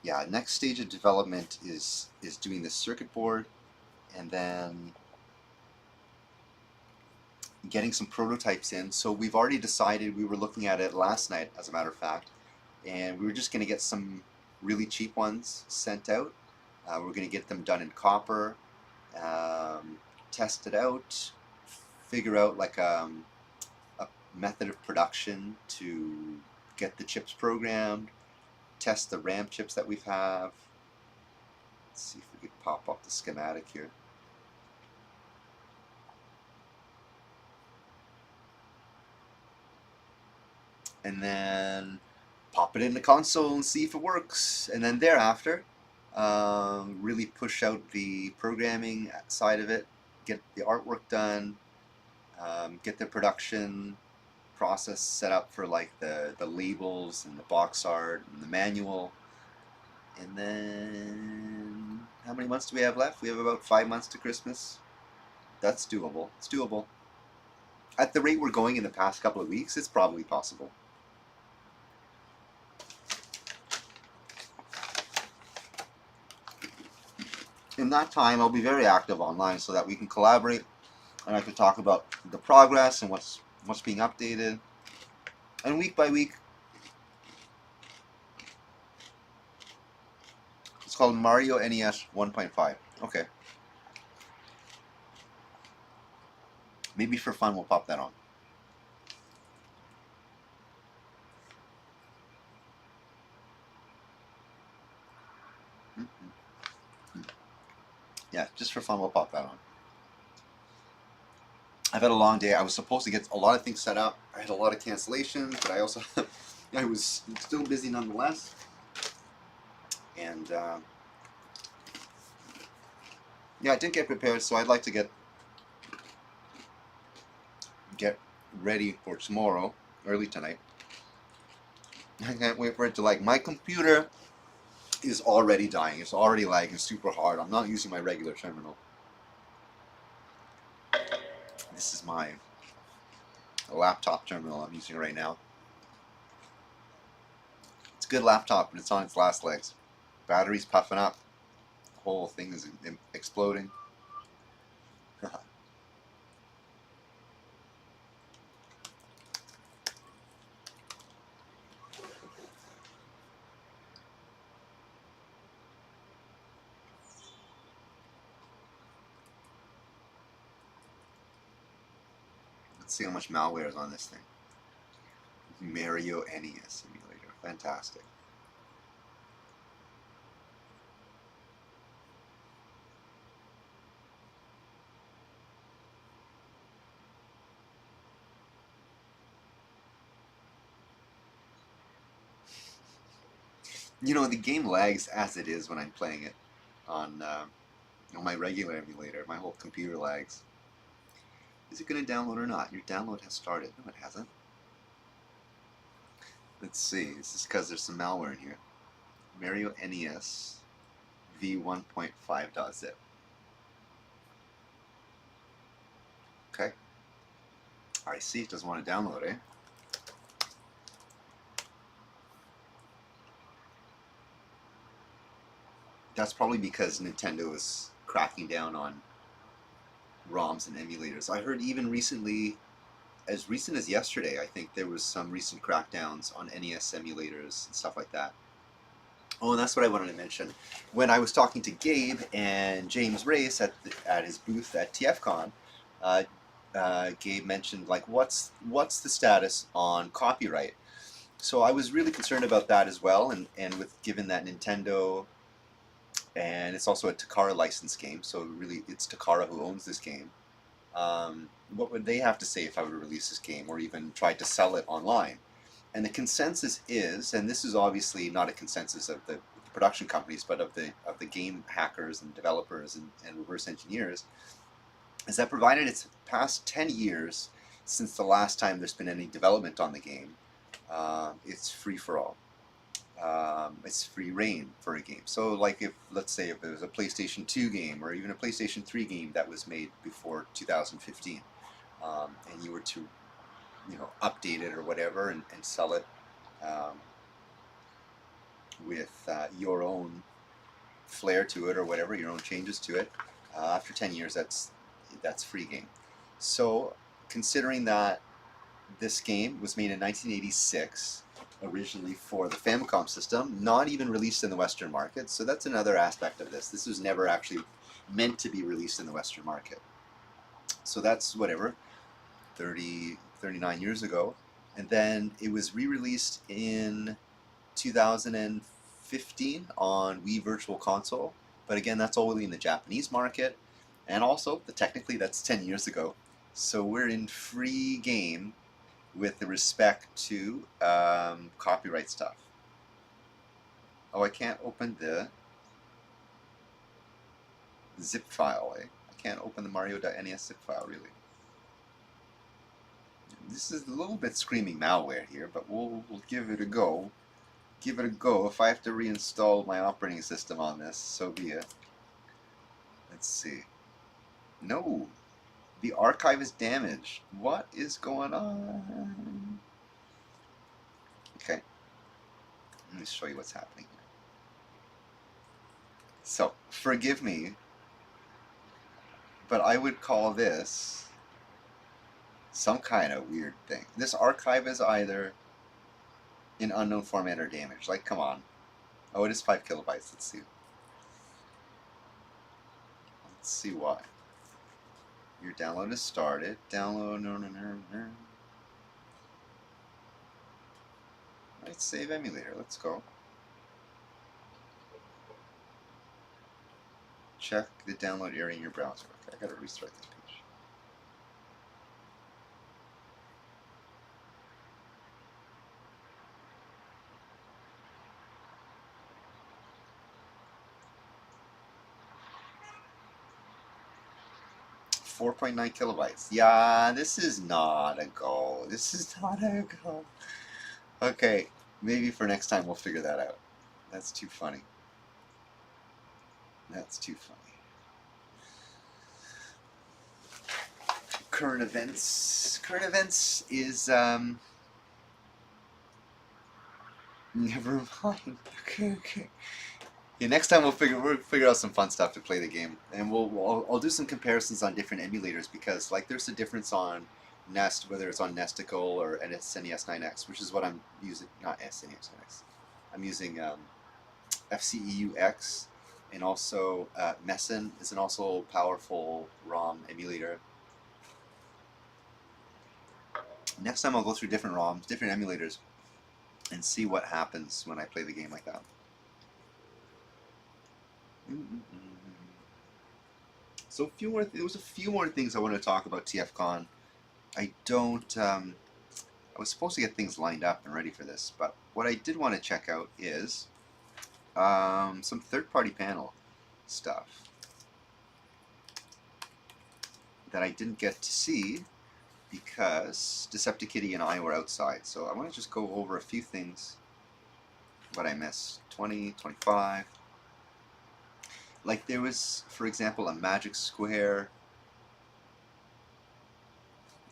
Yeah, next stage of development is doing the circuit board, and then getting some prototypes in. So we've already decided, we were looking at it last night, as a matter of fact, and we were just going to get some really cheap ones sent out. We're going to get them done in copper, test it out, figure out like a method of production to get the chips programmed, test the RAM chips that we have. Let's see if we could pop up the schematic here. And then pop it in the console and see if it works. And then thereafter, really push out the programming side of it, get the artwork done, get the production process set up for like the labels and the box art and the manual. And then, how many months do we have left? We have about 5 months to Christmas. That's doable. It's doable. At the rate we're going in the past couple of weeks, it's probably possible. In that time, I'll be very active online so that we can collaborate and I can talk about the progress and what's being updated. And week by week, it's called Mario NES 1.5. Okay. Maybe for fun we'll pop that on. Yeah, just for fun we'll pop that on. I've had a long day. I was supposed to get a lot of things set up. I had a lot of cancellations, but I also I was still busy nonetheless. And yeah, I didn't get prepared, so I'd like to get ready for tomorrow, early tonight. I can't wait for it to, like, my computer is already dying. It's already lagging super hard. I'm not using my regular terminal. This is my laptop terminal I'm using right now. It's a good laptop, but it's on its last legs. Battery's puffing up. The whole thing is exploding. Let's see how much malware is on this thing. Mario NES emulator. Fantastic. You know, the game lags as it is when I'm playing it on my regular emulator. My whole computer lags. Is it going to download or not? Your download has started. No, it hasn't. Let's see. This is because there's some malware in here. Mario NES v1.5.zip. Okay. I see. It doesn't want to download, eh? That's probably because Nintendo is cracking down on ROMs and emulators. I heard even recently, as recent as yesterday, I think there was some recent crackdowns on NES emulators and stuff like that. Oh, and that's what I wanted to mention. When I was talking to Gabe and James Race at his booth at TFCon, Gabe mentioned, like, what's the status on copyright? So I was really concerned about that as well, and with given that Nintendo, and it's also a Takara licensed game, so really it's Takara who owns this game. What would they have to say if I were to release this game or even try to sell it online? And the consensus is, and this is obviously not a consensus of the production companies, but of the game hackers and developers and reverse engineers, is that provided it's past 10 years since the last time there's been any development on the game, it's free for all. It's free reign for a game. So, like, let's say if there was a PlayStation 2 game or even a PlayStation 3 game that was made before 2015, and you were to, update it or whatever and sell it with your own flair to it or whatever, your own changes to it, after 10 years, that's free game. So, considering that this game was made in 1986, originally for the Famicom system, not even released in the Western market, so that's another aspect of this. This was never actually meant to be released in the Western market. So that's whatever, 39 years ago. And then it was re-released in 2015 on Wii Virtual Console. But again, that's only in the Japanese market. And also, technically, that's 10 years ago. So we're in free game with respect to copyright stuff. Oh, I can't open the zip file, eh? I can't open the Mario.NES zip file, really. This is a little bit screaming malware here, but we'll give it a go. Give it a go. If I have to reinstall my operating system on this, so be it. Let's see. No, the archive is damaged. What is going on? Okay, let me show you what's happening here. So, forgive me, but I would call this some kind of weird thing. This archive is either in unknown format or damaged. Like, come on. Oh, it is 5 kilobytes. Let's see. Let's see why. Your download is started. Download. No. Right, save emulator. Let's go. Check the download area in your browser. Okay, I gotta restart this page. .9 kilobytes. Yeah, this is not a go. This is not a go. Okay, maybe for next time we'll figure that out. That's too funny. That's too funny. Current events. Current events is never mind. Okay. Yeah, next time we'll figure out some fun stuff to play the game, and I'll do some comparisons on different emulators, because like there's a difference on Nest, whether it's on Nesticle or SNES 9X, which is what I'm using. Not SNES 9X. I'm using FCEUX, and also Messen is an also powerful ROM emulator. Next time I'll go through different ROMs, different emulators, and see what happens when I play the game like that. So there was a few more things I want to talk about TFCon. I don't, I was supposed to get things lined up and ready for this, but what I did want to check out is some third-party panel stuff that I didn't get to see because DeceptiKitty and I were outside. So I want to just go over a few things what I missed. 20, 25. Like there was, for example, a Magic Square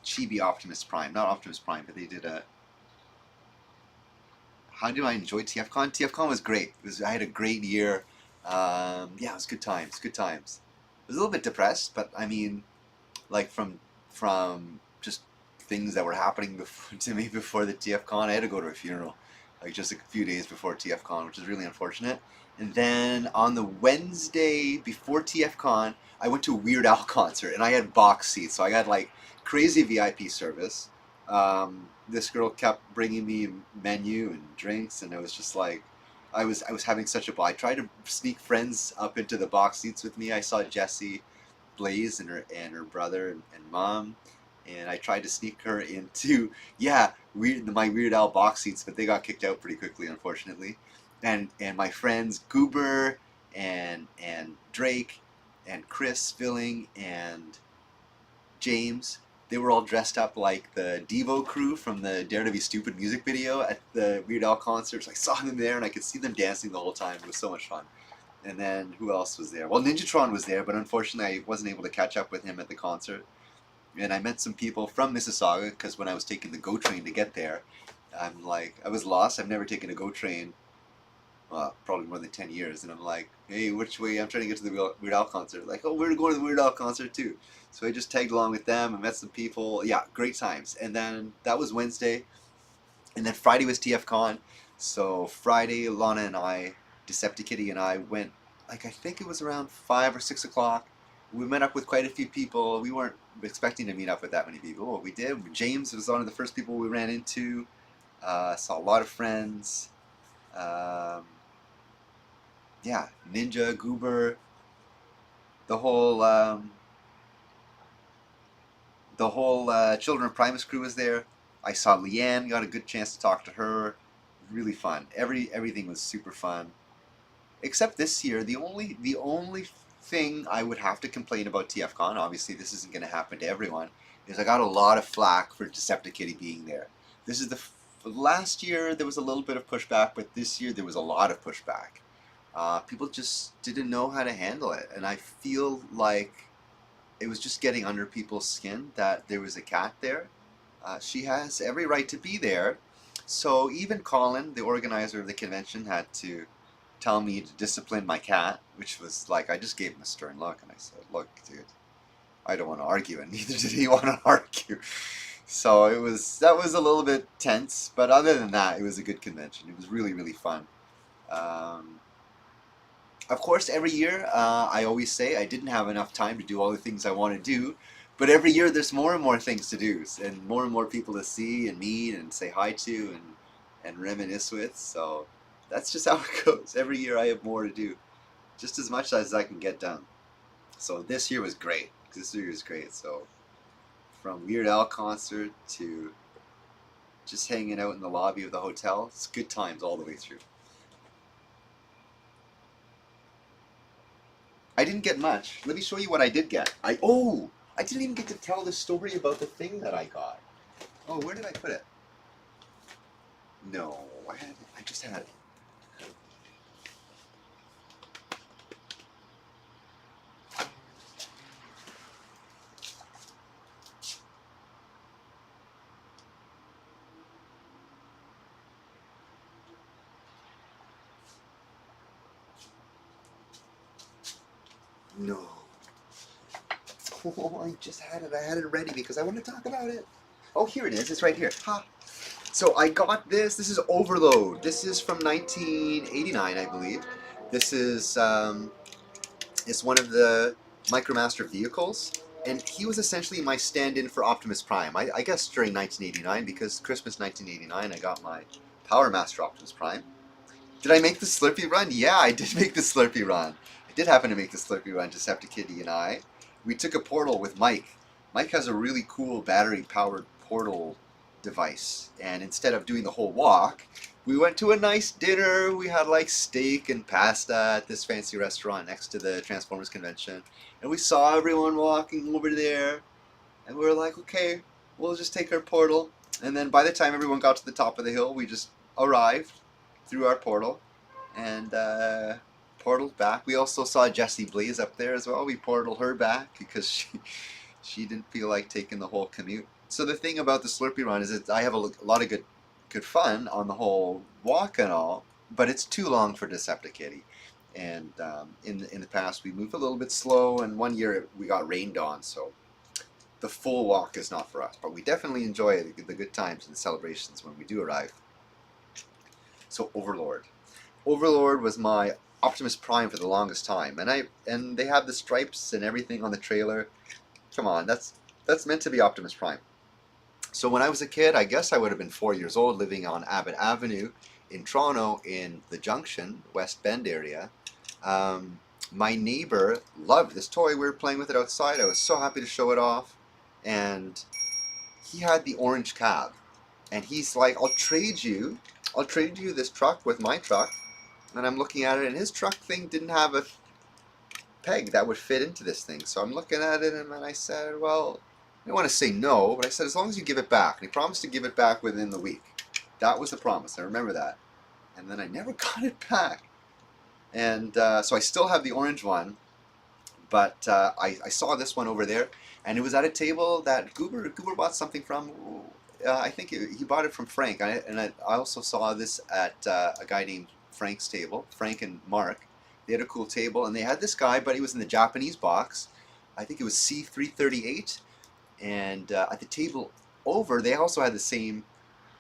Chibi Optimus Prime. Not Optimus Prime, but they did a... How do I enjoy TFCon? TFCon was great. I had a great year. Yeah, it was good times. Good times. I was a little bit depressed, but I mean, like from just things that were happening to me before the TFCon. I had to go to a funeral, like just a few days before TFCon, which is really unfortunate. And then on the Wednesday before TFCon, I went to a Weird Al concert, and I had box seats, so I got like crazy VIP service. This girl kept bringing me menu and drinks, and it was just like, I was having such a ball. I tried to sneak friends up into the box seats with me. I saw Jessie, Blaze, and her brother and mom, and I tried to sneak her into my Weird Al box seats, but they got kicked out pretty quickly, unfortunately. And my friends Goober and Drake and Chris Filling and James, they were all dressed up like the Devo crew from the Dare to Be Stupid music video at the Weird Al concerts. I saw them there and I could see them dancing the whole time. It was so much fun. And then who else was there? Well, Ninjatron was there, but unfortunately I wasn't able to catch up with him at the concert. And I met some people from Mississauga because when I was taking the GO train to get there, I'm like, I was lost. I've never taken a GO train, probably more than 10 years. And I'm like, hey, which way? I'm trying to get to the Weird Al concert. Like, oh, we're going to the Weird Al concert too. So I just tagged along with them and met some people. Yeah, great times. And then that was Wednesday. And then Friday was TFCon. So Friday, Lana and I, DeceptiKitty and I went, like I think it was around 5 or 6 o'clock. We met up with quite a few people. We weren't expecting to meet up with that many people. What we did, James was one of the first people we ran into. Saw a lot of friends. Yeah, Ninja, Goober, the whole Children of Primus crew was there. I saw Leanne, got a good chance to talk to her. Really fun. Everything was super fun. Except this year, the only thing I would have to complain about TFCon, obviously this isn't going to happen to everyone, is I got a lot of flack for DeceptiKitty being there. This is last year there was a little bit of pushback, but this year there was a lot of pushback. People just didn't know how to handle it, and I feel like it was just getting under people's skin that there was a cat there. She has every right to be there, so even Colin, the organizer of the convention, had to tell me to discipline my cat, which was like, I just gave him a stern look, and I said, look, dude, I don't want to argue, and neither did he want to argue. So that was a little bit tense, but other than that, it was a good convention. It was really, really fun. Of course, every year, I always say I didn't have enough time to do all the things I want to do, but every year there's more and more things to do, and more people to see and meet and say hi to and reminisce with, so that's just how it goes. Every year I have more to do, just as much as I can get done. So this year was great. So from Weird Al concert to just hanging out in the lobby of the hotel, it's good times all the way through. I didn't get much. Let me show you what I did get. I didn't even get to tell the story about the thing that I got. Oh, where did I put it? No, I just had it. No. Oh, I just had it. I had it ready because I want to talk about it. Oh, here it is. It's right here. Ha. So I got this. This is Overload. This is from 1989, I believe. This is it's one of the MicroMaster vehicles, And he was essentially my stand-in for Optimus Prime. I guess during 1989, because Christmas 1989, I got my Power Master Optimus Prime. Did I make the Slurpee run? Yeah, I did make the Slurpee run. I did happen to make the Slurpee run, DeceptiKitty and I. We took a portal with Mike. Mike has a really cool battery-powered portal device. And instead of doing the whole walk, we went to a nice dinner. We had like steak and pasta at this fancy restaurant next to the Transformers convention. And we saw everyone walking over there. And we were like, okay, we'll just take our portal. And then by the time everyone got to the top of the hill, we just arrived through our portal and portaled back. We also saw Jessie Blaze up there as well. We portaled her back because she didn't feel like taking the whole commute. So the thing about the Slurpee run is that I have a lot of good fun on the whole walk and all, but it's too long for DeceptiKitty. And in the past we moved a little bit slow, and one year we got rained on, so the full walk is not for us. But we definitely enjoy the good times and the celebrations when we do arrive. So Overlord. Overlord was my Optimus Prime for the longest time, and they have the stripes and everything on the trailer. Come on, that's meant to be Optimus Prime. So when I was a kid, I guess I would have been 4 years old, living on Abbott Avenue in Toronto, in the Junction, West Bend area. My neighbor loved this toy. We were playing with it outside. I was so happy to show it off, and he had the orange cab, and he's like, I'll trade you this truck with my truck. And I'm looking at it, and his truck thing didn't have a peg that would fit into this thing. So I'm looking at it, and I said, well, I didn't want to say no, but I said, as long as you give it back. And he promised to give it back within the week. That was the promise. I remember that. And then I never got it back. And so I still have the orange one, but I saw this one over there, and it was at a table that Goober bought something from. I think he bought it from Frank, and I also saw this at a guy named Frank's table, Frank and Mark. They had a cool table, and they had this guy, but he was in the Japanese box. I think it was C338, and at the table over, they also had the same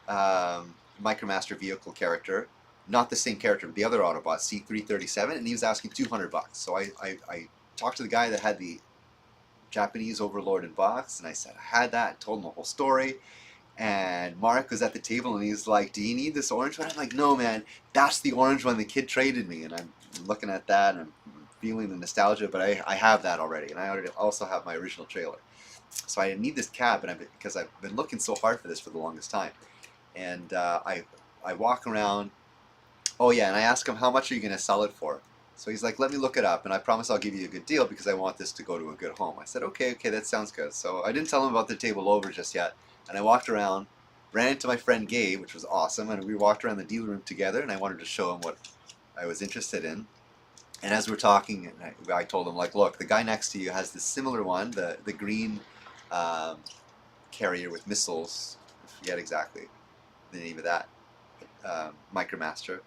Micromaster vehicle character, not the same character, but the other Autobot, C337, and he was asking $200. So I talked to the guy that had the Japanese Overlord in box, and I said I had that, and told him the whole story. And Mark was at the table, and he's like, do you need this orange one? I'm like, no, man, that's the orange one the kid traded me. And I'm looking at that, and I'm feeling the nostalgia, but I have that already, and I already also have my original trailer. So I need this cab, because I've been looking so hard for this for the longest time. And I walk around. Oh yeah, and I ask him, how much are you going to sell it for? So he's like, let me look it up, and I promise I'll give you a good deal because I want this to go to a good home. I said, okay, that sounds good. So I didn't tell him about the table over just yet. And I walked around, ran into my friend Gabe, which was awesome, and we walked around the dealer room together, and I wanted to show him what I was interested in. And as we're talking, I told him, like, look, the guy next to you has this similar one, the green carrier with missiles. I forget exactly the name of that, Micromaster.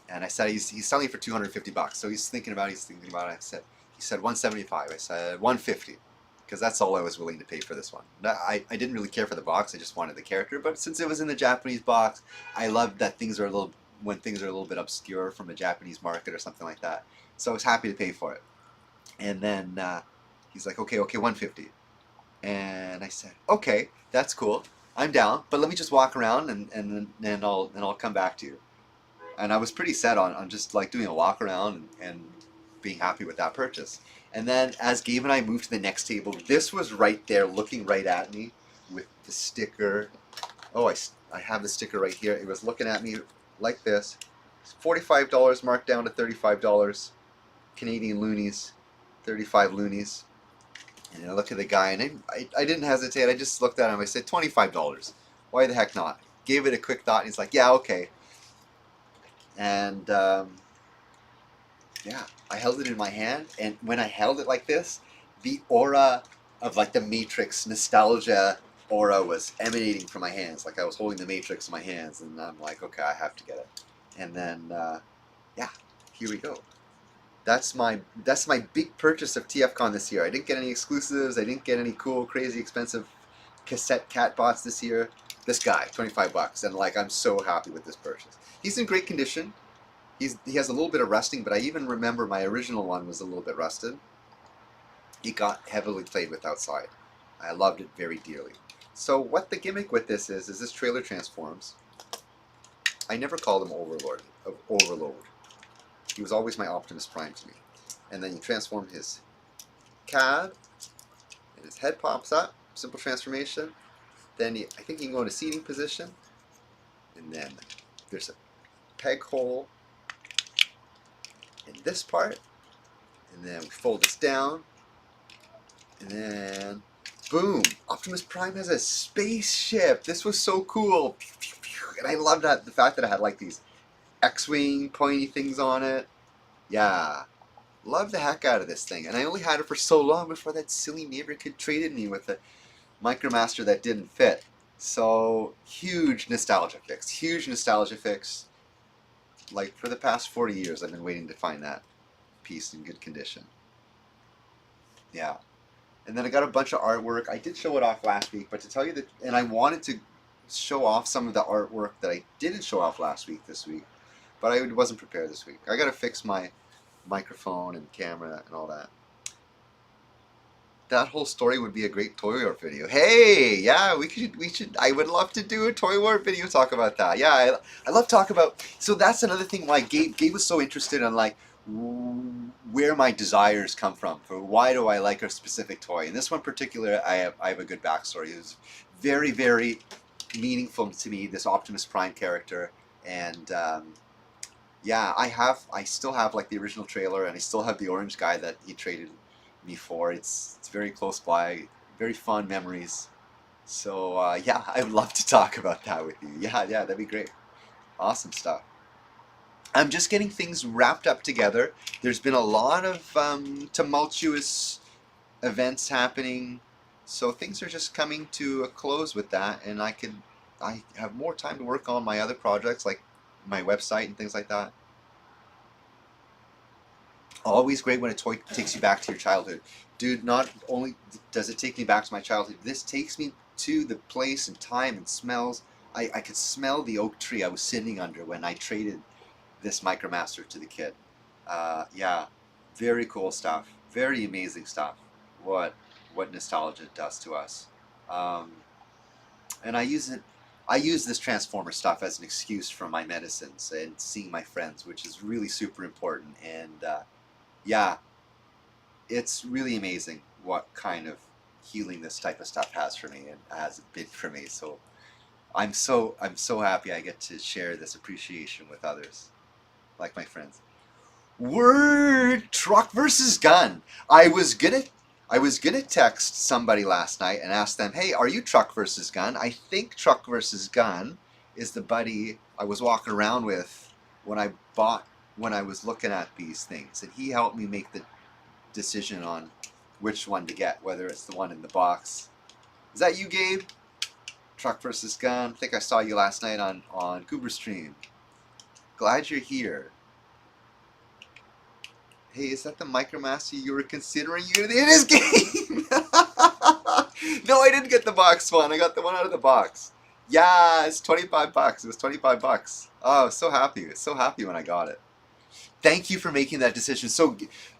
And I said, he's selling it for $250. So he's thinking about it. He said 175. I said 150. Because that's all I was willing to pay for this one. I didn't really care for the box, I just wanted the character, but since it was in the Japanese box, I love that when things are a little bit obscure from a Japanese market or something like that. So I was happy to pay for it. And then he's like, okay, 150. And I said, okay, that's cool, I'm down, but let me just walk around and I'll come back to you. And I was pretty set on just like doing a walk around and being happy with that purchase. And then as Gabe and I moved to the next table, this was right there looking right at me with the sticker. Oh, I have the sticker right here. It was looking at me like this. It's $45 marked down to $35 Canadian loonies, 35 loonies. And I look at the guy, and I didn't hesitate. I just looked at him. I said, $25. Why the heck not? Gave it a quick thought, and he's like, yeah, okay. And yeah, I held it in my hand, and when I held it like this, the aura of like the Matrix nostalgia aura was emanating from my hands. Like I was holding the Matrix in my hands, and I'm like, okay, I have to get it. And then, yeah, here we go. That's my big purchase of TFCon this year. I didn't get any exclusives. I didn't get any cool, crazy, expensive cassette cat bots this year. This guy, $25, and like I'm so happy with this purchase. He's in great condition. He has a little bit of rusting, but I even remember my original one was a little bit rusted. it got heavily played with outside. I loved it very dearly. So what the gimmick with this is this trailer transforms. I never called him Overload. He was always my Optimus Prime to me. And then you transform his cab, and his head pops up. Simple transformation. Then I think you can go into seating position, and then there's a peg hole in this part, and then we fold this down, and then boom! Optimus Prime has a spaceship. This was so cool, and I loved that the fact that it had like these X-wing pointy things on it. Yeah, love the heck out of this thing, and I only had it for so long before that silly neighbor kid traded me with a Micromaster that didn't fit. So huge nostalgia fix. Huge nostalgia fix. Like for the past 40 years, I've been waiting to find that piece in good condition. Yeah. And then I got a bunch of artwork. I did show it off last week, but to tell you that, and I wanted to show off some of the artwork that I didn't show off last week this week, but I wasn't prepared this week. I got to fix my microphone and camera and all that. That whole story would be a great Toy War video. Hey, yeah, we should. I would love to do a Toy War video talk about that. Yeah, I love talk about. So that's another thing why Gabe was so interested in like where my desires come from. For why do I like a specific toy? And this one particular, I have a good backstory. It was very, very meaningful to me. This Optimus Prime character, and yeah, I still have like the original trailer, and I still have the orange guy that he traded me for. It's very close by, very fond memories. So yeah, I would love to talk about that with you. Yeah, that'd be great. Awesome stuff. I'm just getting things wrapped up together. There's been a lot of tumultuous events happening, so things are just coming to a close with that, and I have more time to work on my other projects like my website and things like that. Always great when a toy takes you back to your childhood. Dude, not only does it take me back to my childhood, this takes me to the place and time and smells. I could smell the oak tree I was sitting under when I traded this Micromaster to the kid. Yeah, very cool stuff. Very amazing stuff. What nostalgia does to us. And I use this Transformer stuff as an excuse for my medicines and seeing my friends, which is really super important. And yeah, it's really amazing what kind of healing this type of stuff has for me and has been for me. So I'm so happy I get to share this appreciation with others, like my friends. Word truck versus gun. I was gonna text somebody last night and ask them, hey, are you truck versus gun? I think truck versus gun is the buddy I was walking around with when I was looking at these things, and he helped me make the decision on which one to get, whether it's the one in the box. Is that you, Gabe? Truck versus gun. I think I saw you last night on Goober Stream. Glad you're here. Hey, is that the Micromaster you were considering? It is Game! No, I didn't get the box one. I got the one out of the box. Yeah, it's 25 bucks. It was 25 bucks. Oh, so happy. So happy when I got it. Thank you for making that decision. So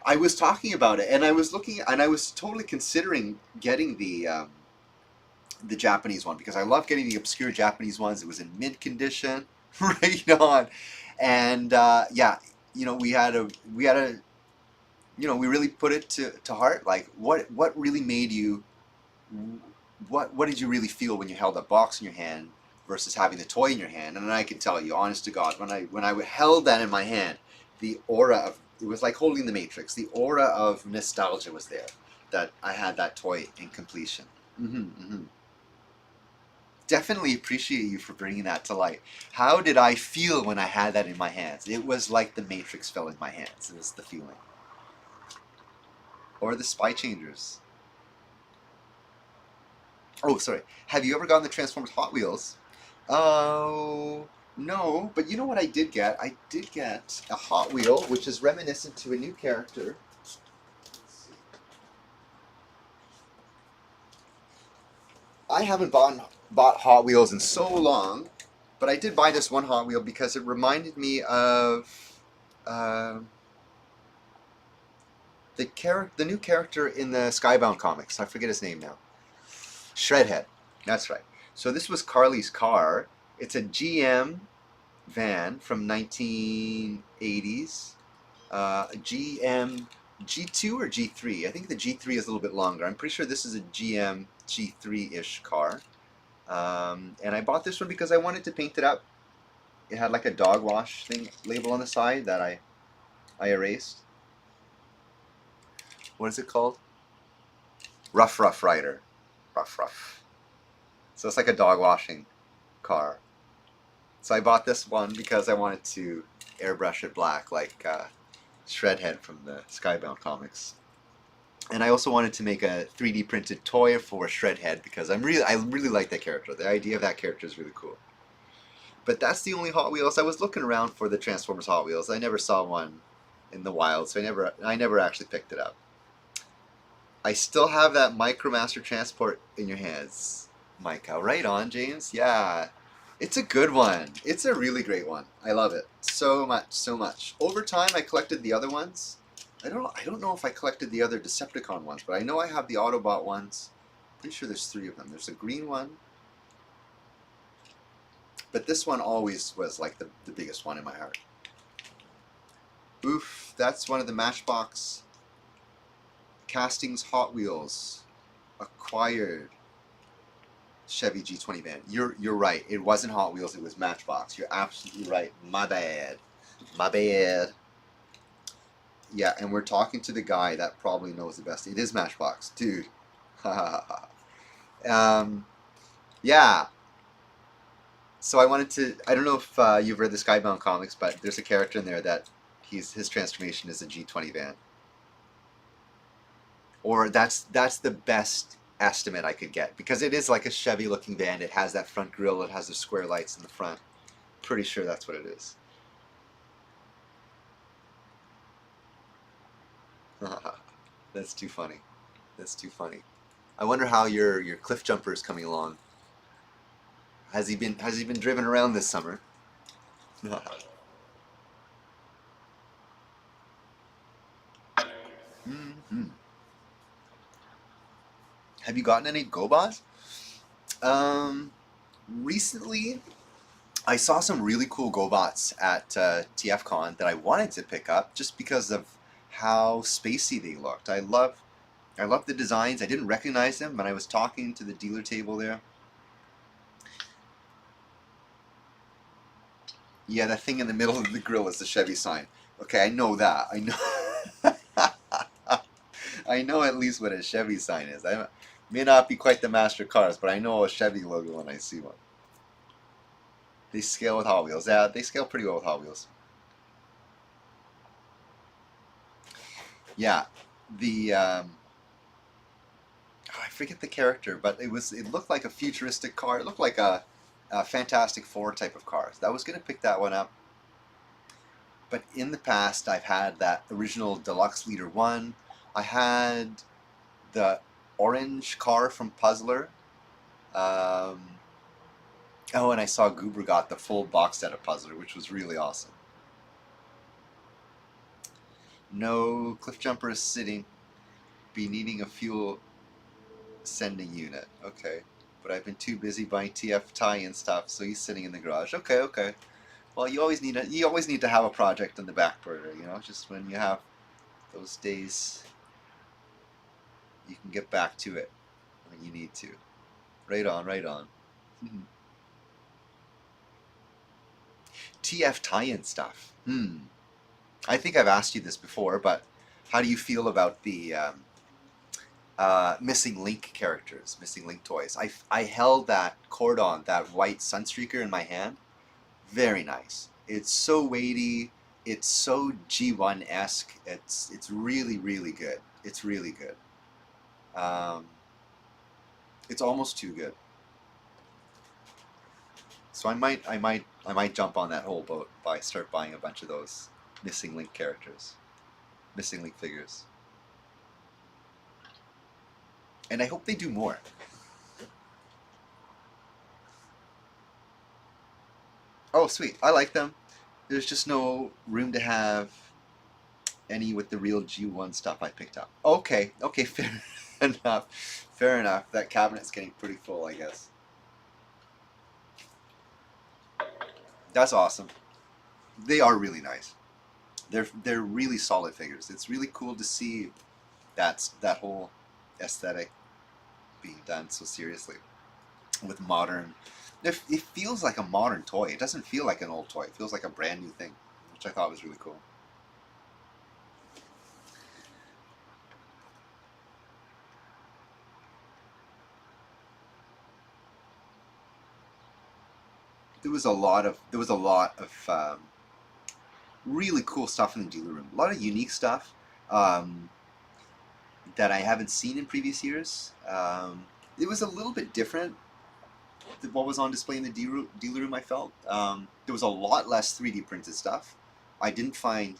I was talking about it, and I was looking, and I was totally considering getting the Japanese one, because I love getting the obscure Japanese ones. It was in mint condition, right on. And yeah, you know, we had a you know, we really put it to heart. Like, what really made you, what did you really feel when you held that box in your hand versus having the toy in your hand? And I can tell you, honest to God, when I held that in my hand, the aura of, it was like holding the Matrix. The aura of nostalgia was there, that I had that toy in completion. Definitely appreciate you for bringing that to light. How did I feel when I had that in my hands? It was like the Matrix fell in my hands. It was the feeling. Or the Spy Changers. Oh, sorry. Have you ever gotten the Transformers Hot Wheels? Oh, no. But you know what I did get? I did get a Hot Wheel, which is reminiscent to a new character. I haven't bought Hot Wheels in so long, but I did buy this one Hot Wheel because it reminded me of the new character in the Skybound comics. I forget his name now. Shredhead. That's right. So this was Carly's car. It's a GM van from 1980s. GM G2 or G3. I think the G3 is a little bit longer. I'm pretty sure this is a GM G3-ish car. And I bought this one because I wanted to paint it up. It had like a dog wash thing label on the side that I erased. What is it called? Rough Rider. Rough. So it's like a dog washing car. So I bought this one because I wanted to airbrush it black like Shredhead from the Skybound comics. And I also wanted to make a 3D printed toy for Shredhead because I really like that character. The idea of that character is really cool. But that's the only Hot Wheels. I was looking around for the Transformers Hot Wheels. I never saw one in the wild, so I never actually picked it up. I still have that Micromaster Transport in your hands, Micah. Right on, James. Yeah, it's a good one. It's a really great one. I love it so much. Over time, I collected the other ones. I don't know if I collected the other Decepticon ones, but I know I have the Autobot ones. Pretty sure there's 3 of them. There's a green one. But this one always was like the biggest one in my heart. Oof, that's one of the Matchbox Castings Hot Wheels acquired Chevy G20 van. You're right. It wasn't Hot Wheels. It was Matchbox. You're absolutely right. My bad. Yeah, and we're talking to the guy that probably knows the best. It is Matchbox, dude. Yeah. So I wanted to. I don't know if you've read the Skybound comics, but there's a character in there that his transformation is a G20 van. Or that's the best estimate I could get, because it is like a Chevy looking van. It has that front grille. It has the square lights in the front. Pretty sure that's what it is. That's too funny. That's too funny. I wonder how your cliff jumper is coming along. Has he been driven around this summer? Mm-hmm. Have you gotten any GoBas? Recently, I saw some really cool GoBots at TFCon that I wanted to pick up just because of how spacey they looked. I love the designs. I didn't recognize them when I was talking to the dealer table there. Yeah, that thing in the middle of the grill is the Chevy sign. Okay, I know that. I know. I know at least what a Chevy sign is. I may not be quite the master of cars, but I know a Chevy logo when I see one. They scale with Hot Wheels. Yeah, they scale pretty well with Hot Wheels. Yeah, the I forget the character, but it looked like a futuristic car. It looked like a Fantastic Four type of car. So I was gonna pick that one up, but in the past I've had that original Deluxe Leader 1. I had the orange car from Puzzler. Oh, and I saw Goober got the full box set of Puzzler, which was really awesome. No, Cliff Jumper is sitting. Be needing a fuel sending unit. Okay. But I've been too busy buying TF tie-in stuff, so he's sitting in the garage. Okay. Well, you always need to have a project on the back burner, you know, just when you have those days you can get back to it when you need to. Right on. TF tie-in stuff. I think I've asked you this before, but how do you feel about the Missing Link characters, Missing Link toys? I held that Cordon, that white Sunstreaker in my hand. Very nice. It's so weighty. It's so G1-esque. It's really good. It's really good. It's almost too good. So I might jump on that whole boat by start buying a bunch of those Missing Link characters, Missing Link figures. And I hope they do more. Oh, sweet. I like them. There's just no room to have any with the real G1 stuff I picked up. Okay, okay, fair enough. Fair enough. That cabinet's getting pretty full, I guess. That's awesome. They are really nice. They're really solid figures. It's really cool to see that whole aesthetic being done so seriously with modern. It feels like a modern toy. It doesn't feel like an old toy. It feels like a brand new thing, which I thought was really cool. There was a lot of really cool stuff in the dealer room. A lot of unique stuff um, that I haven't seen in previous years. It was a little bit different than what was on display in the dealer room. I felt there was a lot less 3D printed stuff. I didn't find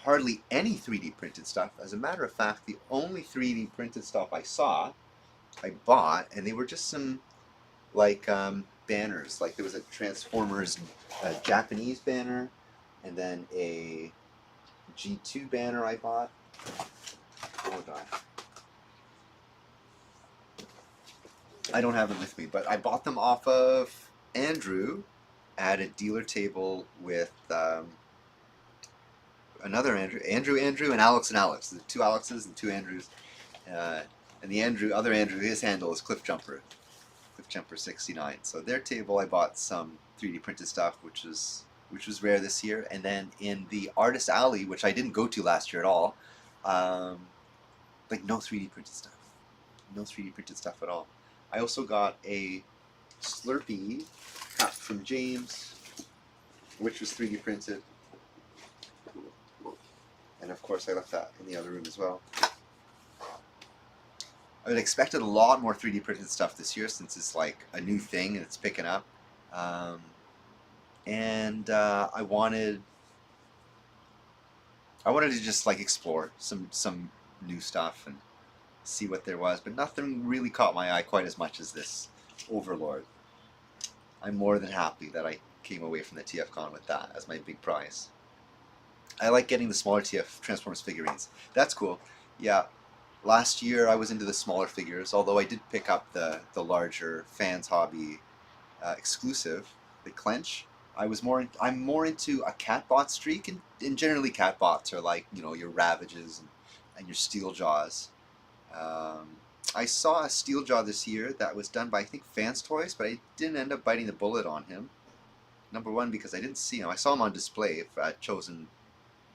hardly any 3D printed stuff. As a matter of fact, the only 3D printed stuff I saw, I bought, and they were just some like banners. Like there was a Transformers Japanese banner, and then a G2 banner I bought. Hold on. I don't have them with me, but I bought them off of Andrew at a dealer table with another Andrew, and Alex, The two Alexes and two Andrews. And the other Andrew, his handle is Cliffjumper 69. So their table, I bought some 3D printed stuff, which was rare this year. And then in the Artist Alley, which I didn't go to last year at all, like no 3D printed stuff at all. I also got a Slurpee cup from James, which was 3D printed. And of course I left that in the other room as well. I had expected a lot more 3D printed stuff this year since it's like a new thing and it's picking up. And I wanted to just like explore some new stuff and see what there was, but nothing really caught my eye quite as much as this Overlord. I'm more than happy that I came away from the TFCon with that as my big prize. I like getting the smaller TF Transformers figurines. That's cool. Yeah. Last year I was into the smaller figures, although I did pick up the larger Fans Hobby exclusive, the Clench. I'm more into a Catbot streak, and generally Catbots are like, you know, your Ravages and your Steeljaws. I saw a Steeljaw this year that was done by, I think, Fans Toys, but I didn't end up biting the bullet on him. Number one, because I didn't see him. I saw him on display at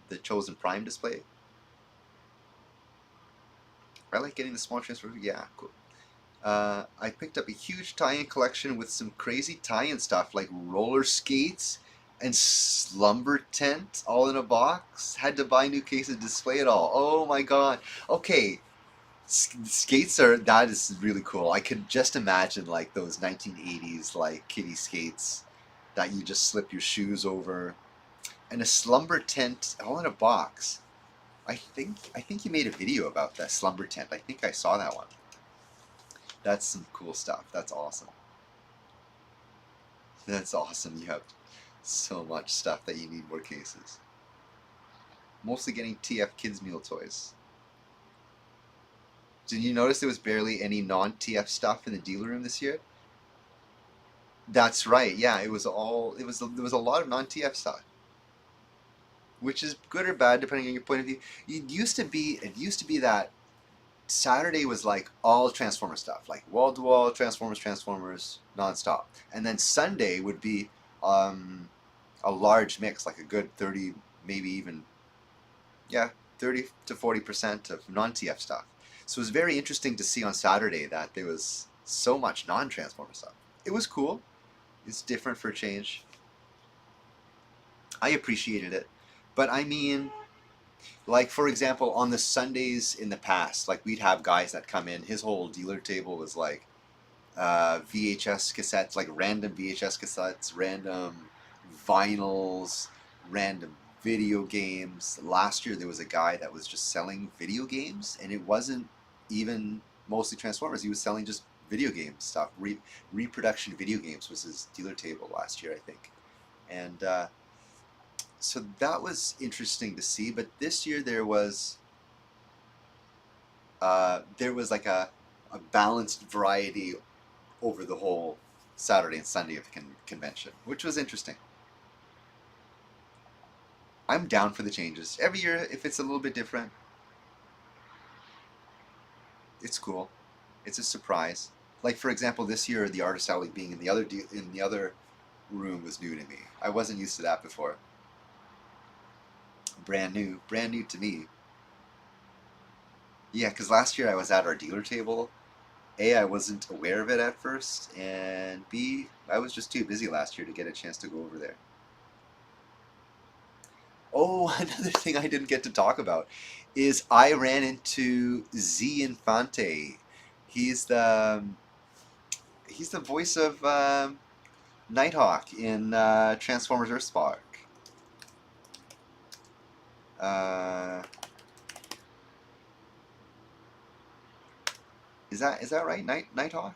the Chosen Prime display. I like getting the small transfer. Yeah, cool. I picked up a huge tie-in collection with some crazy tie-in stuff like roller skates and slumber tent all in a box. Had to buy new cases to display it all. Oh my god. Okay. That is really cool. I could just imagine like those 1980s like kiddie skates that you just slip your shoes over, and a slumber tent all in a box. I think you made a video about that slumber tent. I think I saw that one. That's some cool stuff. That's awesome. That's awesome. You have so much stuff that you need more cases. Mostly getting TF Kids Meal toys. Did you notice there was barely any non-TF stuff in the dealer room this year? That's right. Yeah, there was a lot of non-TF stuff, which is good or bad depending on your point of view. It used to be that Saturday was like all Transformer stuff, like wall to wall Transformers nonstop, and then Sunday would be a large mix, like a good 30, maybe even 30 to 40% of non-TF stuff. So it was very interesting to see on Saturday that there was so much non-Transformer stuff. It was cool. It's different for a change. I appreciated it. But I mean, like for example, on the Sundays in the past, like we'd have guys that come in, his whole dealer table was like VHS cassettes, like random VHS cassettes, random vinyls, random video games. Last year there was a guy that was just selling video games, and it wasn't even mostly Transformers. He was selling just video game stuff. Reproduction video games was his dealer table last year, I think. And so that was interesting to see. But this year there was like a balanced variety over the whole Saturday and Sunday of the convention, which was interesting. I'm down for the changes. Every year, if it's a little bit different, it's cool. It's a surprise. Like for example, this year the artist alley being in the other room was new to me. I wasn't used to that before. Brand new to me. Yeah, because last year I was at our dealer table. A, I wasn't aware of it at first, and B, I was just too busy last year to get a chance to go over there. Oh, another thing I didn't get to talk about is I ran into Z Infante. He's the he's the voice of Nighthawk in Transformers Earthspark. Uh, is that right? Nighthawk?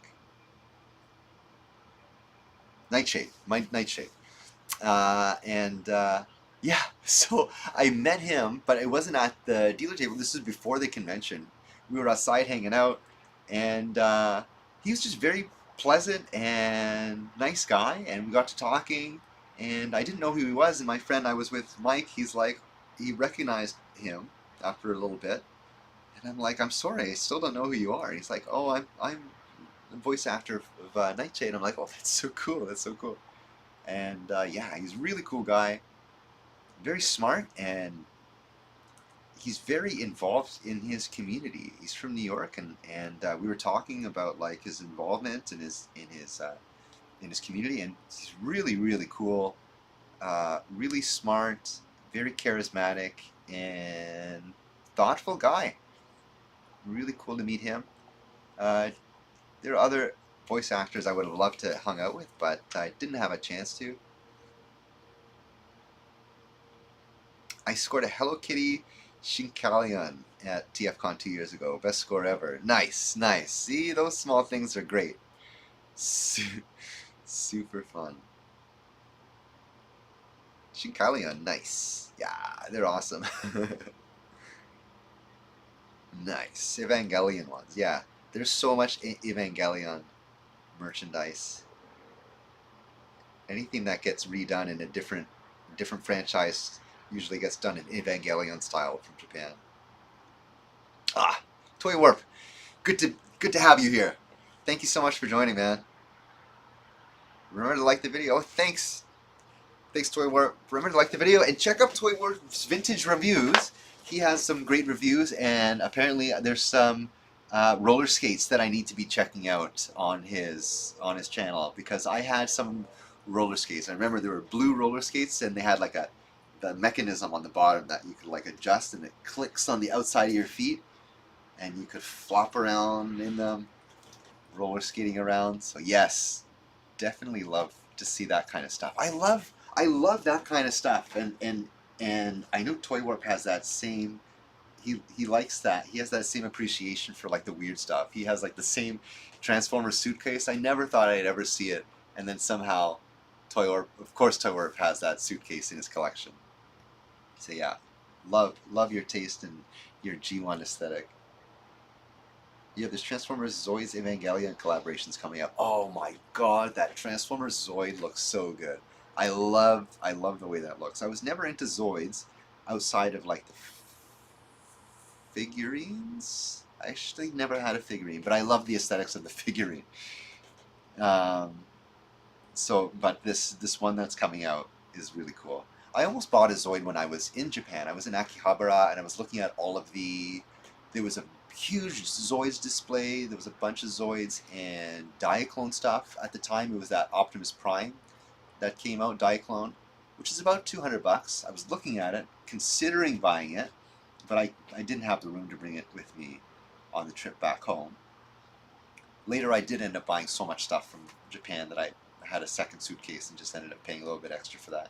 Nightshade. Nightshade. And yeah, so I met him, but it wasn't at the dealer table. This was before the convention. We were outside hanging out, and he was just very pleasant and nice guy. And we got to talking, and I didn't know who he was. And my friend I was with, Mike, he's like, he recognized him after a little bit, and I'm like, I'm sorry, I still don't know who you are. And he's like, oh, I'm the voice actor of Nightshade. I'm like, oh, that's so cool. That's so cool. And yeah, he's a really cool guy, very smart, and he's very involved in his community. He's from New York, and we were talking about like his involvement in his community, and he's really cool, really smart, very charismatic, and thoughtful guy. Really cool to meet him. Uh, there are other voice actors I would have loved to hung out with, but I didn't have a chance to. I scored a Hello Kitty Shinkalion at TFCon 2 years ago. Best score ever. Nice, nice. See, those small things are great. Super fun. Shinkalion, nice. Yeah, they're awesome. Nice. Evangelion ones, yeah. There's so much Evangelion merchandise. Anything that gets redone in a different franchise usually gets done in Evangelion style from Japan. Ah, Toy Warp. Good to have you here. Thank you so much for joining, man. Remember to like the video. Oh, thanks. Thanks, Toy Warp. Remember to like the video and check out Toy Warp's vintage reviews. He has some great reviews, and apparently there's some roller skates that I need to be checking out on his channel, because I had some roller skates. I remember there were blue roller skates, and they had like the mechanism on the bottom that you could like adjust, and it clicks on the outside of your feet, and you could flop around in them, roller skating around. So yes, definitely love to see that kind of stuff. I love that kind of stuff, and I know Toy Warp has that same. He likes that. He has that same appreciation for like the weird stuff. He has like the same Transformers suitcase. I never thought I'd ever see it, and then somehow Toy Warp, of course, Toy Warp has that suitcase in his collection. So yeah, love your taste and your G1 aesthetic. Yeah, there's Transformers Zoids Evangelion collaborations coming up. Oh my god, that Transformers Zoid looks so good. I love the way that looks. I was never into Zoids outside of like the figurines. I actually never had a figurine, but I love the aesthetics of the figurine. But this one that's coming out is really cool. I almost bought a Zoid when I was in Japan. I was in Akihabara, and I was looking at all of there was a huge Zoids display. There was a bunch of Zoids and Diaclone stuff. At the time, it was that Optimus Prime that came out, Diaclone, which is about $200. I was looking at it, considering buying it, but I didn't have the room to bring it with me on the trip back home. Later, I did end up buying so much stuff from Japan that I had a second suitcase and just ended up paying a little bit extra for that.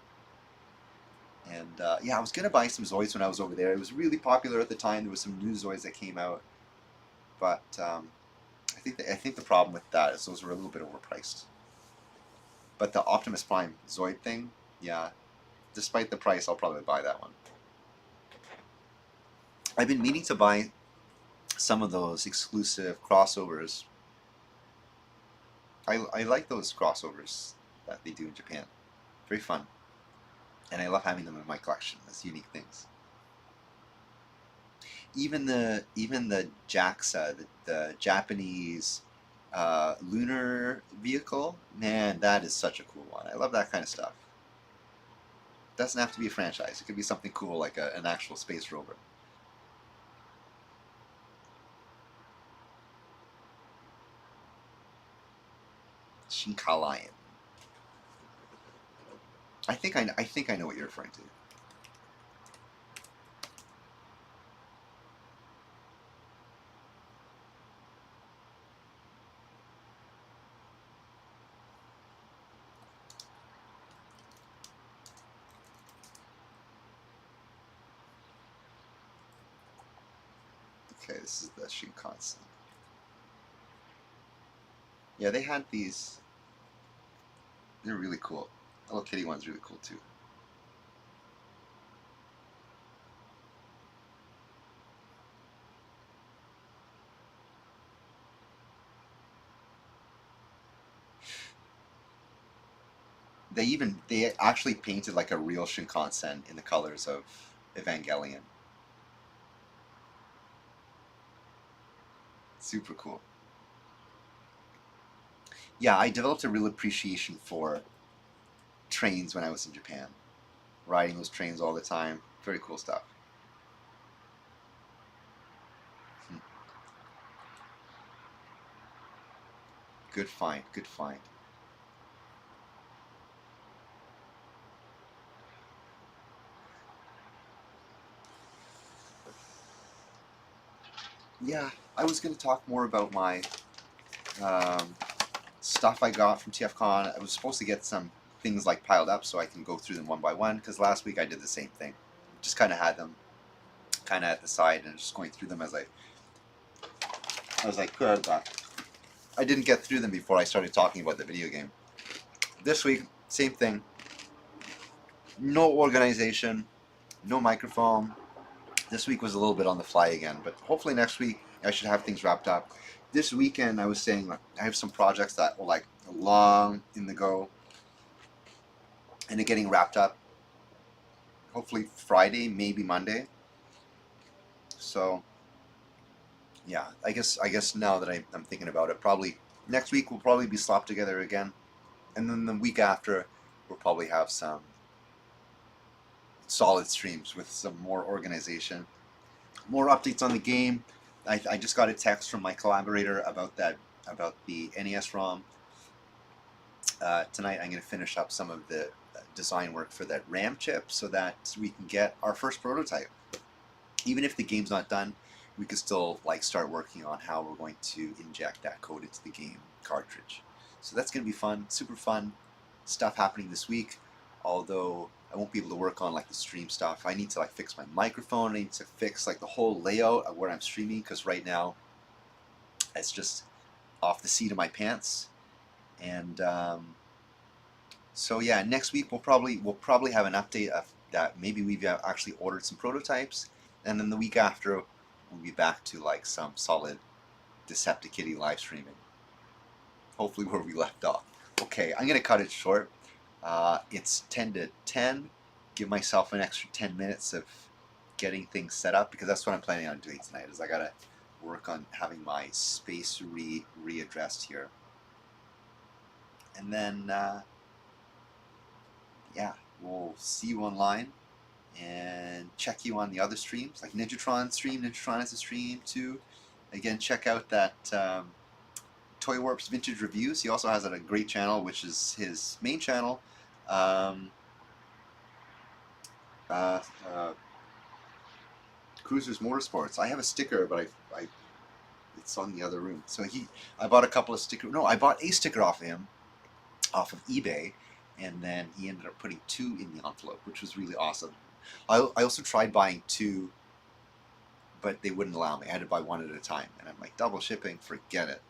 And yeah, I was going to buy some Zoids when I was over there. It was really popular at the time. There was some new Zoids that came out. But I think the problem with that is those were a little bit overpriced. But the Optimus Prime Zoid thing, yeah, despite the price, I'll probably buy that one. I've been meaning to buy some of those exclusive crossovers. I like those crossovers that they do in Japan. Very fun. And I love having them in my collection as unique things. Even the JAXA, the Japanese lunar vehicle, man, that is such a cool one. I love that kind of stuff. It doesn't have to be a franchise. It could be something cool like an actual space rover. Shinkalayan. I think I know what you're referring to. Okay, this is the Shinkansen. Yeah, they had these. They're really cool. The Hello Kitty one's really cool too. They actually painted like a real Shinkansen in the colors of Evangelion. Super cool. Yeah, I developed a real appreciation for trains when I was in Japan. Riding those trains all the time. Very cool stuff. Good find, good find. Yeah, I was going to talk more about my stuff I got from TFCon. I was supposed to get some things like piled up so I can go through them one by one, because last week I did the same thing. Just kind of had them kind of at the side and just going through them as I could, but I didn't get through them before I started talking about the video game. This week, same thing. No organization, no microphone. This week was a little bit on the fly again, but hopefully next week I should have things wrapped up. This weekend I was saying I have some projects that were like long in the go, and they're getting wrapped up. Hopefully Friday, maybe Monday. So yeah, I guess now that I'm thinking about it, probably next week we'll probably be slopped together again, and then the week after we'll probably have some solid streams with some more organization, more updates on the game. I just got a text from my collaborator about the NES ROM. Tonight I'm going to finish up some of the design work for that RAM chip so that we can get our first prototype. Even if the game's not done, we could still like start working on how we're going to inject that code into the game cartridge. So that's going to be fun, super fun stuff happening this week. Although I won't be able to work on like the stream stuff. I need to like fix my microphone. I need to fix like the whole layout of where I'm streaming, because right now it's just off the seat of my pants. And so yeah, next week we'll probably have an update of that. Maybe we've actually ordered some prototypes, and then the week after we'll be back to like some solid DeceptiKitty live streaming. Hopefully where we left off. Okay, I'm gonna cut it short. It's 10 to 10. Give myself an extra 10 minutes of getting things set up, because that's what I'm planning on doing tonight. Is I gotta work on having my space readdressed here, and then yeah, we'll see you online and check you on the other streams, like Ninjatron stream. Ninjatron has a stream too. Again, check out that Toy Warp's Vintage Reviews. He also has a great channel, which is his main channel. Cruisers Motorsports. I have a sticker, but I it's on the other room. So I bought a couple of stickers. No, I bought a sticker off of him, off of eBay, and then he ended up putting 2 in the envelope, which was really awesome. I also tried buying 2, but they wouldn't allow me. I had to buy 1 at a time, and I'm like, double shipping, forget it.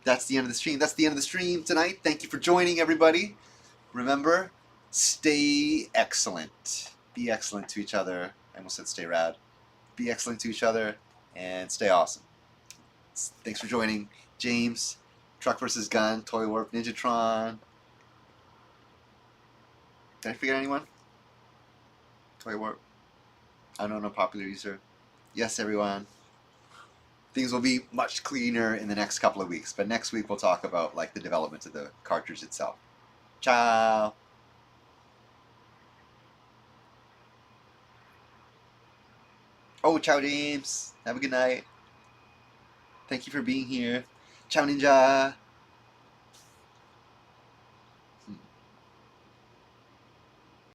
That's the end of the stream. That's the end of the stream tonight. Thank you for joining, everybody. Remember, stay excellent. Be excellent to each other. I almost said stay rad. Be excellent to each other and stay awesome. Thanks for joining, James. Truck vs. Gun, Toy Warp, Ninjatron. Did I forget anyone? Toy Warp. Unknown unpopular user. Yes, everyone. Things will be much cleaner in the next couple of weeks, but next week we'll talk about like the development of the cartridge itself. Ciao. Oh, ciao, James. Have a good night. Thank you for being here. Ciao, Ninja.